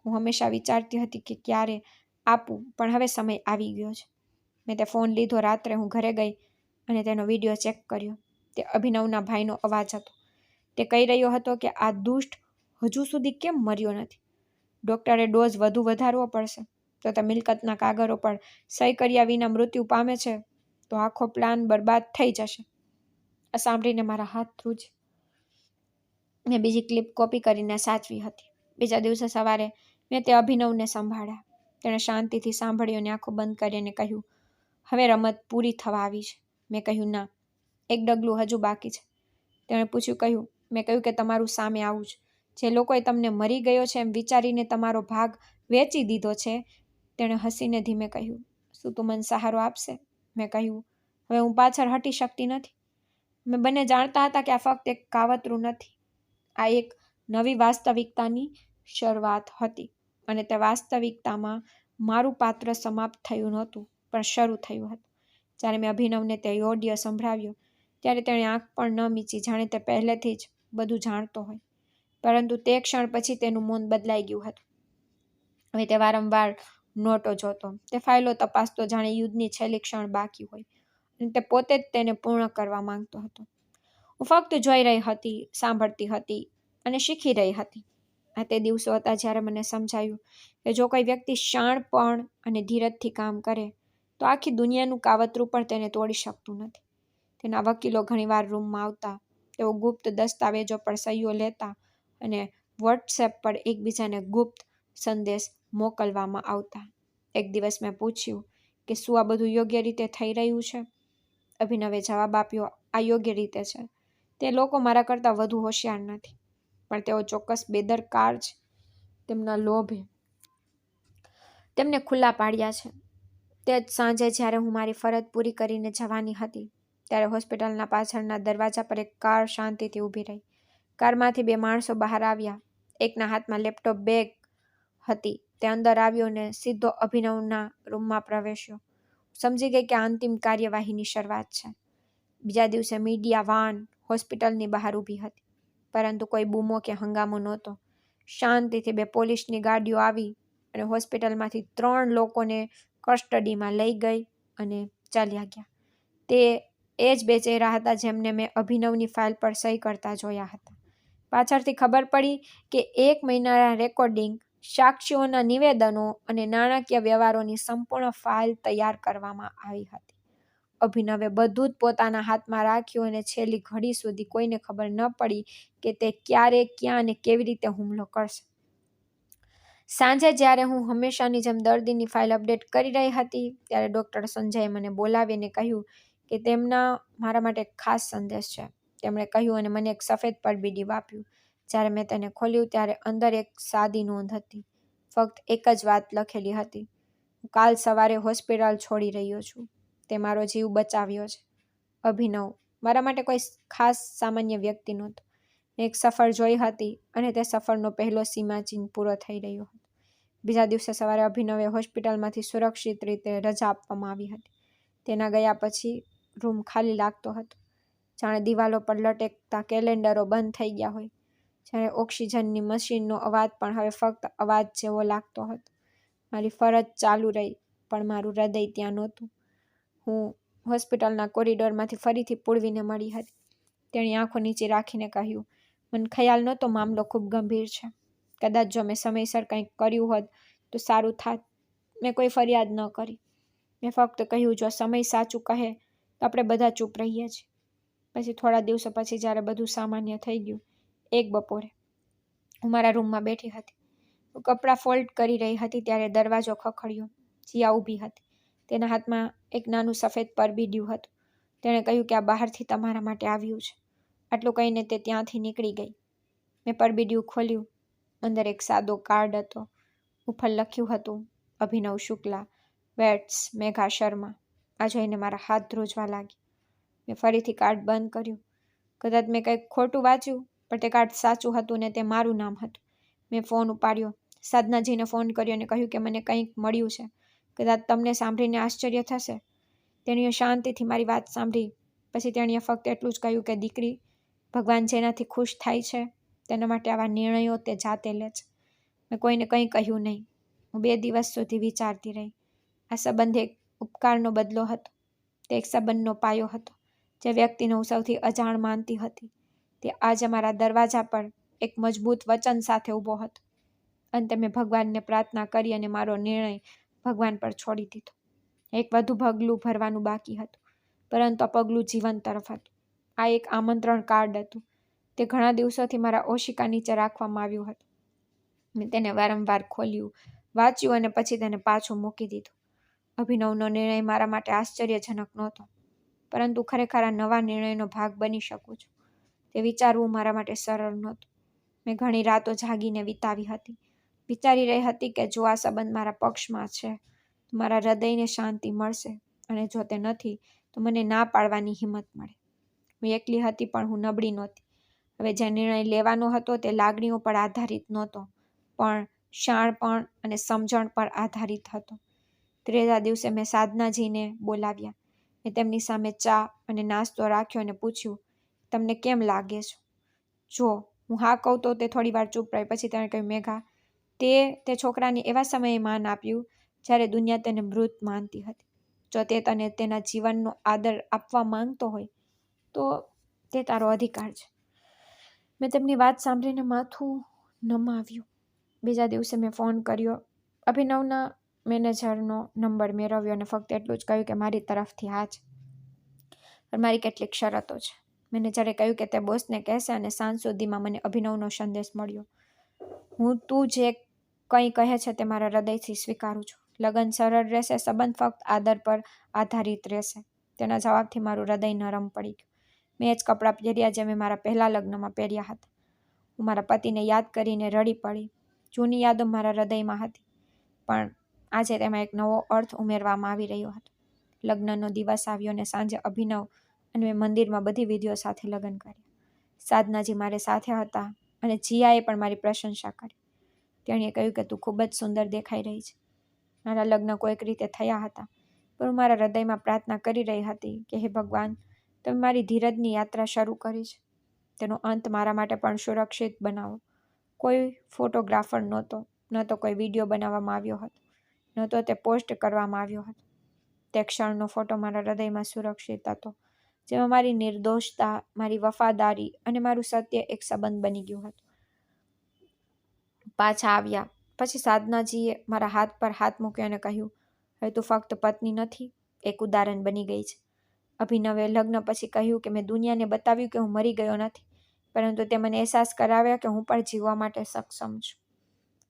A: હું હંમેશા વિચારતી હતી કે ક્યારે આપું, પણ હવે સમય આવી ગયો છે. મેં તે ફોન લીધો. રાત્રે હું ઘરે ગઈ અને તેનો વિડીયો ચેક કર્યો. તે અભિનવના ભાઈનો અવાજ હતો. તે કહી રહ્યો હતો કે આ દુષ્ટ હજુ સુધી કેમ મર્યો નથી. ડૉક્ટરે ડોઝ વધુ વધારવો પડશે. તો તે મિલકતના કાગળો પર સહી કર્યા વિના મૃત્યુ પામે છે તો આખો પ્લાન બરબાદ થઈ જશે. આ સાંભળીને મારા હાથ ધ્રુજી. મેં બીજી ક્લિપ કોપી કરીને સાચવી હતી. બીજા દિવસે સવારે મેં તે અભિનવને સંભાળ્યા. તેણે શાંતિથી સાંભળ્યું અને આંખો બંધ કરીને કહ્યું, હવે રમત પૂરી થવા આવી છે. મેં કહ્યું, ના, એક ડગલું હજુ બાકી છે. તેણે કહ્યું. મેં કહ્યું કે તમારું સામે આવું છે. જે લોકોએ તમને મરી ગયો છે એમ વિચારીને તમારો ભાગ વેચી દીધો છે. તેણે હસીને ધીમે કહ્યું, શું તું મને સહારો આપશે? મેં કહ્યું, હવે હું પાછળ હટી શકતી નથી. અમે બંને જાણતા હતા કે આ ફક્ત એક કાવતરું નથી. આ એક નવી વાસ્તવિકતાની શરૂઆત હતી. અને તે વાસ્તવિકતામાં મારું પાત્ર સમાપ્ત થયું નહોતું, પણ શરૂ થયું હતું. જ્યારે મેં અભિનવને તે ઓડિયો સંભળાવ્યો ત્યારે તેણે આંખ પણ ન મીચી, જાણે તે પહેલેથી જ બધું જાણતો હોય. પરંતુ તે ક્ષણ પછી તેનું મૌન બદલાઈ ગયું હતું. હવે તે વારંવાર નોટો જોતો, તે ફાઇલો તપાસતો, જાણે યુદ્ધની છેલ્લી ક્ષણ બાકી હોય અને તે પોતે જ તેને પૂર્ણ કરવા માંગતો હતો. હું ફક્ત જોઈ રહી હતી, સાંભળતી હતી અને શીખી રહી હતી. આ તે દિવસો હતા જ્યારે મને સમજાયું કે જો કોઈ વ્યક્તિ શાણપણ અને ધીરજથી કામ કરે તો આખી દુનિયાનું કાવતરું પણ તેને તોડી શકતું નથી. તેના વકીલો ઘણીવાર રૂમમાં આવતા. તેઓ ગુપ્ત દસ્તાવેજો પર સહીઓ લેતા અને વોટ્સએપ પર એકબીજાને ગુપ્ત સંદેશ મોકલવામાં આવતા. એક દિવસ મેં પૂછ્યું કે શું આ બધું યોગ્ય રીતે થઈ રહ્યું છે? અભિનવે જવાબ આપ્યો, આ યોગ્ય રીતે છે. તે લોકો મારા કરતાં વધુ હોશિયાર નથી, પણ તેઓ ચોક્કસ બેદરકાર છે. તેમના લોભે તેમને ખુલ્લા પાડ્યા છે. તે જ સાંજે જ્યારે હું મારી ફરજ પૂરી કરીને જવાની હતી ત્યારે હોસ્પિટલના પાછળના દરવાજા પર એક કાર શાંતિથી ઊભી રહી. કારમાંથી 2 માણસો બહાર આવ્યા. એકના હાથમાં લેપટોપ બેગ હતી. તે અંદર આવ્યો અને સીધો અભિનવના રૂમમાં પ્રવેશ્યો. સમજી ગઈ કે આ અંતિમ કાર્યવાહીની શરૂઆત છે. બીજા દિવસે મીડિયા વાન હોસ્પિટલની બહાર ઊભી હતી, પરંતુ કોઈ બૂમો કે હંગામો નહોતો. શાંતિથી 2 પોલીસની ગાડીઓ આવી અને હોસ્પિટલમાંથી 3 લોકોને કસ્ટડીમાં લઈ ગઈ અને ચાલ્યા ગયા. તે એ જ 2 ચહેરા હતા જેમને મેં અભિનવની ફાઇલ પર સહી કરતા જોયા હતા. પાછળથી ખબર પડી કે 1 મહિનાના રેકોર્ડિંગ, સાક્ષીઓના નિવેદનો અને નાણાકીય વ્યવહારોની સંપૂર્ણ ફાઇલ તૈયાર કરવામાં આવી હતી. અભિનવે બધું જ પોતાના હાથમાં રાખ્યું અને છેલ્લી ઘડી સુધી કોઈને ખબર ન પડી કે તે ક્યારે, ક્યાં અને કેવી રીતે હુમલો કરશે. સાંજે જ્યારે હું હંમેશાની જેમ દર્દીની ફાઇલ અપડેટ કરી રહી હતી ત્યારે ડૉક્ટર સંજયે મને બોલાવીને કહ્યું કે તેમના મારા માટે એક ખાસ સંદેશ છે. તેમણે કહ્યું અને મને એક સફેદ પરબીડિયું આપ્યું. જ્યારે મેં તેને ખોલ્યું ત્યારે અંદર એક સાદી નોંધ હતી. ફક્ત એક જ વાત લખેલી હતી: હું કાલ સવારે હોસ્પિટલ છોડી રહ્યો છું. તે મારો જીવ બચાવ્યો છે. અભિનવ મારા માટે કોઈ ખાસ સામાન્ય વ્યક્તિ નહોતો. મેં એક સફર જોઈ હતી અને તે સફરનો પહેલો સીમાચિહ્ન પૂરો થઈ રહ્યો હતો. બીજા દિવસે સવારે અભિનવે હોસ્પિટલમાંથી સુરક્ષિત રીતે રજા આપવામાં આવી હતી. તેના ગયા પછી રૂમ ખાલી લાગતો હતો, જાણે દિવાલો પર લટકતા કેલેન્ડરો બંધ થઈ ગયા હોય. જ્યારે ઓક્સિજનની મશીનનો અવાજ પણ હવે ફક્ત અવાજ જેવો લાગતો હતો. મારી ફરજ ચાલુ રહી, પણ મારું હૃદય ત્યાં નહોતું. હું હોસ્પિટલના કોરિડોરમાંથી ફરીથી પૂર્વીને મળી હતી. તેણી આંખો નીચે રાખીને કહ્યું, મને ખ્યાલ નહોતો મામલો ખૂબ ગંભીર છે. કદાચ જો મેં સમયસર કંઈક કર્યું હોત તો સારું થાત. મેં કોઈ ફરિયાદ ન કરી. મેં ફક્ત કહ્યું, જો સમય સાચું કહે તો આપણે બધા ચૂપ રહીએ છીએ. પછી થોડા દિવસો પછી જ્યારે બધું સામાન્ય થઈ ગયું, એક બપોરે હું મારા રૂમમાં બેઠી હતી. હું કપડાં ફોલ્ડ કરી રહી હતી ત્યારે દરવાજો ખખડ્યો. જીયા ઊભી હતી. તેના હાથમાં એક નાનું સફેદ પરબીડિયું હતું. તેણે કહ્યું કે આ બહારથી તમારા માટે આવ્યું છે. આટલું કહીને તે ત્યાંથી નીકળી ગઈ. મેં પરબીડિયું ખોલ્યું. અંદર એક સાદો કાર્ડ હતો. ઉપર લખ્યું હતું, અભિનવ શુક્લા, વેટ્સ, મેઘા શર્મા. આ જોઈને મારા હાથ ધ્રુજવા લાગી. મેં ફરીથી કાર્ડ બંધ કર્યું. કદાચ મેં કંઈક ખોટું વાંચ્યું, પણ તે કાર્ડ સાચું હતું ને તે મારું નામ હતું. મેં ફોન ઉપાડ્યો. સાધનાજીને ફોન કર્યો અને કહ્યું કે મને કંઈક મળ્યું છે. કદાચ તમને સાંભળીને આશ્ચર્ય થશે. તેણીએ શાંતિથી મારી વાત સાંભળી. પછી તેણીએ ફક્ત એટલું જ કહ્યું કે દીકરી, ભગવાન જેનાથી ખુશ થાય છે તેના માટે આવા નિર્ણયો તે જાતે લે છે. મેં કોઈને કંઈ કહ્યું નહીં. હું 2 દિવસ સુધી વિચારતી રહી. આ સંબંધ એક ઉપકારનો બદલો હતો. તે એક સંબંધનો પાયો હતો. જે વ્યક્તિને હું સૌથી અજાણ માનતી હતી, તે આજે મારા દરવાજા પર એક મજબૂત વચન સાથે ઊભો હતો. અંતે મેં ભગવાનને પ્રાર્થના કરી અને મારો નિર્ણય ભગવાન પર છોડી દીધો. એક વધુ પગલું ભરવાનું બાકી હતું, પરંતુ આ પગલું જીવન તરફ હતું. આ એક આમંત્રણ કાર્ડ હતું. તે ઘણા દિવસોથી મારા ઓશિકા નીચે રાખવામાં આવ્યું હતું. મેં તેને વારંવાર ખોલ્યું, વાંચ્યું અને પછી તેને પાછું મૂકી દીધું. અભિનવનો નિર્ણય મારા માટે આશ્ચર્યજનક નહોતો, પરંતુ ખરેખર આ નવા નિર્ણયનો ભાગ બની શકું છું તે વિચારવું મારા માટે સરળ નહોતું. મેં ઘણી રાતો જાગીને વિતાવી હતી. વિચારી રહી હતી કે જો આ સંબંધ મારા પક્ષમાં છે તો મારા હૃદયને શાંતિ મળશે, અને જો તે નથી તો મને ના પાડવાની હિંમત મળે. હું એકલી હતી, પણ હું નબળી નહોતી. હવે જે નિર્ણય લેવાનો હતો તે લાગણીઓ પર આધારિત નહોતો, પણ શાણપણ અને સમજણ પર આધારિત હતો. ત્રીજા દિવસે મેં સાધનાજીને બોલાવ્યા. મેં તેમની સામે ચા અને નાસ્તો રાખ્યો અને પૂછ્યું, તમને કેમ લાગે છે? જો હું હા કહું તો તે થોડી વાર ચૂપ રહી. પછી તેણે કહ્યું, મેઘા, તે છોકરાને એવા સમયે માન આપ્યું જ્યારે દુનિયા તેને મૃત માનતી હતી. જો તે તને તેના જીવનનો આદર આપવા માંગતો હોય તો તે તારો અધિકાર છે. મેં તેમની વાત સાંભળીને માથું નમાવ્યું. બીજા દિવસે મેં ફોન કર્યો. અભિનવના મેનેજરનો નંબર મેળવ્યો અને ફક્ત એટલું જ કહ્યું કે મારી તરફથી હા છે, પણ મારી કેટલીક શરતો છે. મેનેજરે કહ્યું કે તે બોસને કહેશે અને સાંજ સુધીમાં મને અભિનવનો સંદેશ મળ્યો. હું તું જે કંઈ કહે છે તે મારા હૃદયથી સ્વીકારું છું. લગ્ન સરળ રહેશે, સંબંધ ફક્ત આદર પર આધારિત રહેશે. તેના જવાબથી મારું હૃદય નરમ પડી ગયું. મેં એ જ કપડાં પહેર્યા જે મેં મારા પહેલા લગ્નમાં પહેર્યા હતા. હું મારા પતિને યાદ કરીને રડી પડી. જૂની યાદો મારા હૃદયમાં હતી, પણ આજે તેમાં એક નવો અર્થ ઉમેરવામાં આવી રહ્યો હતો. લગ્નનો દિવસ આવ્યો અને સાંજે અભિનવ અને મેં મંદિરમાં બધી વિધિઓ સાથે લગ્ન કર્યા. સાધનાજી મારી સાથે હતા અને જીયાએ પણ મારી પ્રશંસા કરી. તેણીએ કહ્યું કે તું ખૂબ જ સુંદર દેખાઈ રહી છે. મારા લગ્ન કોઈક રીતે થયા હતા, પણ હું મારા હૃદયમાં પ્રાર્થના કરી રહી હતી કે હે ભગવાન, તમે મારી ધીરજની યાત્રા શરૂ કરી છે, તેનો અંત મારા માટે પણ સુરક્ષિત બનાવો. કોઈ ફોટોગ્રાફર નહોતો, ન તો કોઈ વિડીયો બનાવવામાં આવ્યો હતો, ન તો તે પોસ્ટ કરવામાં આવ્યો હતો. તે ક્ષણનો ફોટો મારા હૃદયમાં સુરક્ષિત હતો, જેમાં મારી નિર્દોષતા, મારી વફાદારી અને મારું સત્ય એક સંબંધ બની ગયું હતું. પાછા આવ્યા પછી સાધનાજીએ મારા હાથ પર હાથ મૂક્યો અને કહ્યું, હવે તું ફક્ત પત્ની નથી, એક ઉદાહરણ બની ગઈ છે. અભિનવે લગ્ન પછી કહ્યું કે મેં દુનિયાને બતાવ્યું કે હું મરી ગયો નથી, પરંતુ તે મને અહેસાસ કરાવ્યો કે હું પણ જીવવા માટે સક્ષમ છું.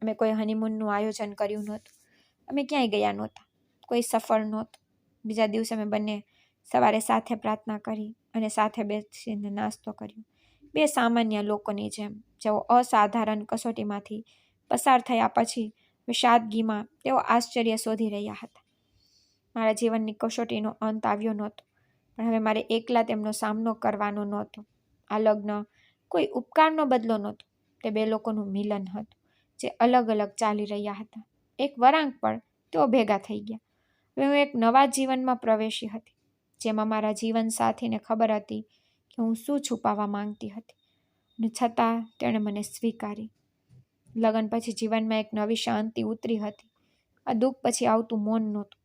A: અમે કોઈ હનીમૂનનું આયોજન કર્યું નહોતું. અમે ક્યાંય ગયા નહોતા. કોઈ સફર નહોતું. બીજા દિવસે અમે બંને સવારે સાથે પ્રાર્થના કરી અને સાથે બેસીને નાસ્તો કર્યો. બે સામાન્ય લોકોની જેમ, જેઓ અસાધારણ કસોટીમાંથી પસાર થયા પછી વિષાદગીમાં તેઓ આશ્ચર્ય શોધી રહ્યા હતા. મારા જીવનની કસોટીનો અંત આવ્યો નહોતો, પણ હવે મારે એકલા તેમનો સામનો કરવાનો નહોતો. આ લગ્ન કોઈ ઉપકારનો બદલો નહોતો. તે બે લોકોનું મિલન હતું, જે અલગ અલગ ચાલી રહ્યા હતા. એક વળાંક પર તેઓ ભેગા થઈ ગયા. હવે હું એક નવા જીવનમાં પ્રવેશી હતી, જેમાં મારા જીવન સાથીને ખબર હતી કે હું શું છુપાવવા માંગતી હતી, અને છતાં તેણે મને સ્વીકારી. લગ્ન પછી જીવનમાં એક નવી શાંતિ ઉતરી હતી. આ દુઃખ પછી આવતું મૌન નહોતું.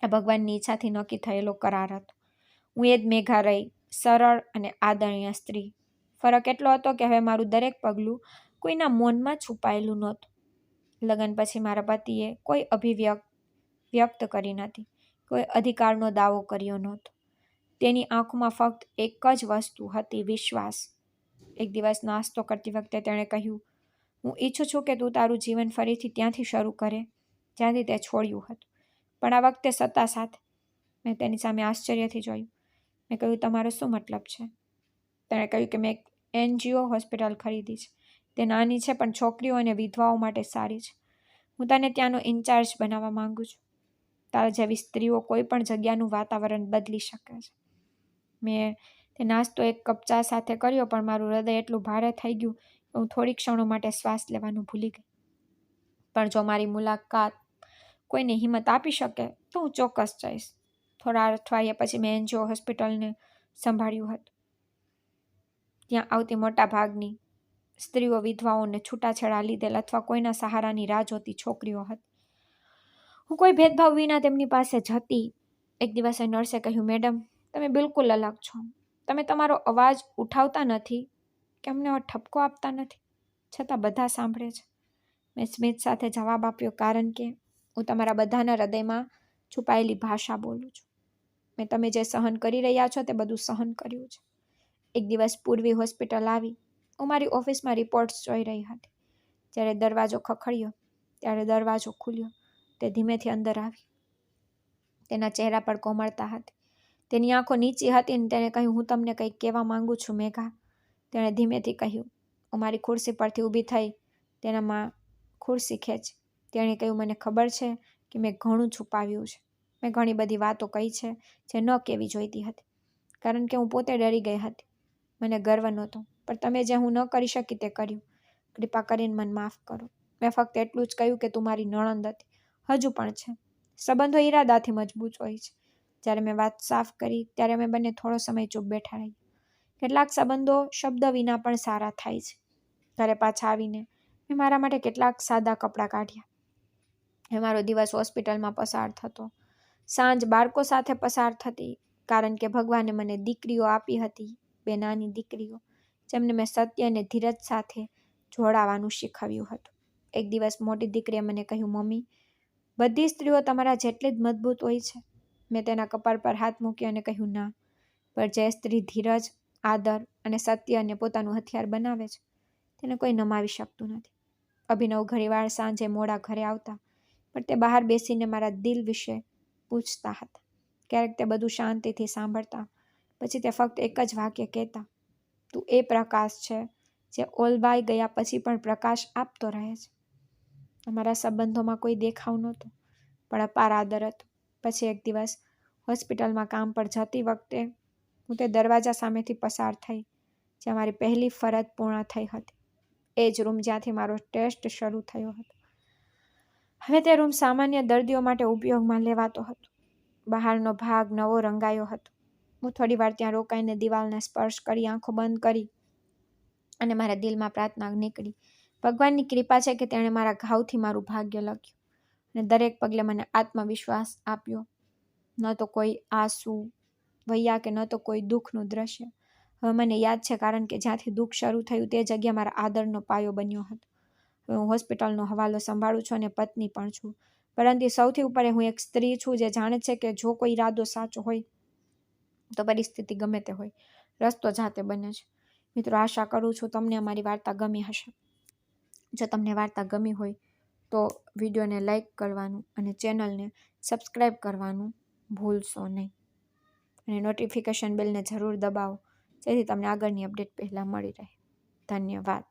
A: આ ભગવાનની ઈચ્છાથી નક્કી થયેલો કરાર હતો. હું એ જ મેઘા રહી, સરળ અને આદરણીય સ્ત્રી. ફરક એટલો હતો કે હવે મારું દરેક પગલું કોઈના મૌનમાં છુપાયેલું નહોતું. લગ્ન પછી મારા પતિએ કોઈ વ્યક્ત કરી નથી, કોઈ અધિકારનો દાવો કર્યો નહોતો. તેની આંખોમાં ફક્ત એક જ વસ્તુ હતી, વિશ્વાસ. એક દિવસ નાસ્તો કરતી વખતે તેણે કહ્યું, હું ઈચ્છું છું કે તું તારું જીવન ફરીથી ત્યાંથી શરૂ કરે જ્યાંથી તે છોડ્યું હતું, પણ આ વખતે સત્તા સાથે. મેં તેની સામે આશ્ચર્યથી જોયું. મેં કહ્યું, તમારો શું મતલબ છે? તેણે કહ્યું કે મેં એક NGO હોસ્પિટલ ખરીદી છે. તે નાની છે પણ છોકરીઓ અને વિધવાઓ માટે સારી છે. હું તને ત્યાંનો ઇન્ચાર્જ બનાવવા માંગુ છું. તારા જેવી સ્ત્રીઓ કોઈ પણ જગ્યાનું વાતાવરણ બદલી શકે છે. મેં તે નાસ્તો એક કપ ચા સાથે કર્યો, પણ મારું હૃદય એટલું ભારે થઈ ગયું કે હું થોડી ક્ષણો માટે શ્વાસ લેવાનું ભૂલી ગઈ. પણ જો મારી મુલાકાત કોઈને હિંમત આપી શકે તો હું ચોક્કસ જઈશ. થોડા અઠવાડિયા પછી મેં NGO હોસ્પિટલને સંભાળ્યું હતું. ત્યાં આવતી મોટા ભાગની સ્ત્રીઓ વિધવાઓને છૂટાછેડા લીધેલ અથવા કોઈના સહારાની રાહ જોતી છોકરીઓ હતી. હું કોઈ ભેદભાવ વિના તેમની પાસે જતી. એક દિવસે નર્સે કહ્યું, મેડમ, તમે બિલકુલ અલગ છો. તમે તમારો અવાજ ઉઠાવતા નથી કે અમને ઠપકો આપતા નથી, છતાં બધા સાંભળે છે. મેં સ્મિત સાથે જવાબ આપ્યો, કારણ કે હું તમારા બધાના હૃદયમાં છુપાયેલી ભાષા બોલું છું. મેં તમે જે સહન કરી રહ્યા છો તે બધું સહન કર્યું છે. એક દિવસ પૂર્વી હોસ્પિટલ આવી. હું મારી ઓફિસમાં રિપોર્ટ્સ જોઈ રહી હતી. જ્યારે દરવાજો ખખડ્યો ત્યારે દરવાજો ખુલ્યો. તે ધીમેથી અંદર આવી. તેના ચહેરા પર કોમળતા હતી. તેની આંખો નીચી હતી અને તેણે કહ્યું, હું તમને કંઈક કહેવા માંગુ છું, મેઘા. તેણે ધીમેથી કહ્યું. હું મારી ખુરશી પરથી ઊભી થઈ તેનામાં ખુરશી ખેંચી. તેણે કહ્યું, મને ખબર છે કે મેં ઘણું છુપાવ્યું છે. મેં ઘણી બધી વાતો કહી છે જે ન કહેવી જોઈતી હતી, કારણ કે હું પોતે ડરી ગઈ હતી. મને ગર્વ નહોતો, પણ તમે જે હું ન કરી શકી તે કર્યું. કૃપા કરીને મને માફ કરો. મેં ફક્ત એટલું જ કહ્યું કે તું મારી નણંદ હતી, હજુ પણ છે. સંબંધો ઈરાદાથી મજબૂત હોય છે. જ્યારે મેં વાત સાફ કરી ત્યારે અમે બંને થોડો સમય ચૂપ બેઠા રહ્યા. કેટલાક સંબંધો શબ્દ વિના પણ સારા થાય છે. ઘરે પાછા આવીને મેં મારા માટે કેટલાક સાદા કપડાં કાઢ્યા. મારો દિવસ હોસ્પિટલમાં પસાર થતો. સાંજ બાળકો સાથે પસાર થતી, કારણ કે ભગવાને મને દીકરીઓ આપી હતી, બે નાની દીકરીઓ, જેમને મેં સત્ય અને ધીરજ સાથે જોડાવાનું શીખવ્યું હતું. એક દિવસ મોટી દીકરીએ મને કહ્યું, મમ્મી, બધી સ્ત્રીઓ તમારા જેટલી જ મજબૂત હોય છે. મેં તેના કપાળ પર હાથ મૂક્યો અને કહ્યું, ના, પણ જે સ્ત્રી ધીરજ, આદર અને સત્ય અને પોતાનું હથિયાર બનાવે છે તેને કોઈ નમાવી શકતું નથી. અભિનવ ઘણીવાર સાંજે મોડા ઘરે આવતા, પણ તે બહાર બેસીને મારા દિલ વિશે પૂછતા હતા. ક્યારેક તે બધું શાંતિથી સાંભળતા, પછી તે ફક્ત એક જ વાક્ય કહેતા, તું એ પ્રકાશ છે જે ઓલવાઈ ગયા પછી પણ પ્રકાશ આપતો રહે છે. અમારા સંબંધોમાં કોઈ દેખાવ નહોતો, પણ અપાર આદર હતો. પછી એક દિવસ હોસ્પિટલમાં કામ પર જતી વખતે હું તે દરવાજા સામેથી પસાર થઈ જ્યાં મારી પહેલી ફરજ પૂર્ણ થઈ હતી. એ જ રૂમ જ્યાંથી મારો ટેસ્ટ શરૂ થયો હતો. હવે તે રૂમ સામાન્ય દર્દીઓ માટે ઉપયોગમાં લેવાતો હતો. બહારનો ભાગ નવો રંગાયો હતો. હું થોડી વાર ત્યાં રોકાઈને દિવાલને સ્પર્શ કરી આંખો બંધ કરી અને મારા દિલમાં પ્રાર્થના નીકળી. ભગવાનની કૃપા છે કે તેણે મારા ઘાવથી મારું ભાગ્ય લખ્યું અને દરેક પગલે મને આત્મવિશ્વાસ આપ્યો. ન તો કોઈ આંસુ વૈયા કે ન તો કોઈ દુઃખનું દ્રશ્ય. હવે મને યાદ છે, કારણ કે જ્યાંથી દુઃખ શરૂ થયું તે જગ્યા મારા આદરનો પાયો બન્યો હતો. હવે હું હોસ્પિટલનો હવાલો સંભાળું છું અને પત્ની પણ છું, પરંતુ સૌથી ઉપર હું એક સ્ત્રી છું જે જાણે છે કે જો કોઈ ઈરાદો સાચો હોય તો પરિસ્થિતિ ગમે તે હોય, રસ્તો જાતે બને છે. મિત્રો, આશા કરું છું તમને અમારી વાર્તા ગમી હશે. જો તમને વાર્તા ગમી હોય તો વિડીયોને લાઈક કરવાનું અને ચેનલને સબસ્ક્રાઈબ કરવાનું ભૂલશો નહીં. અને નોટિફિકેશન બેલને જરૂર દબાવો જેથી તમને આગળની અપડેટ પહેલાં મળી રહે. ધન્યવાદ.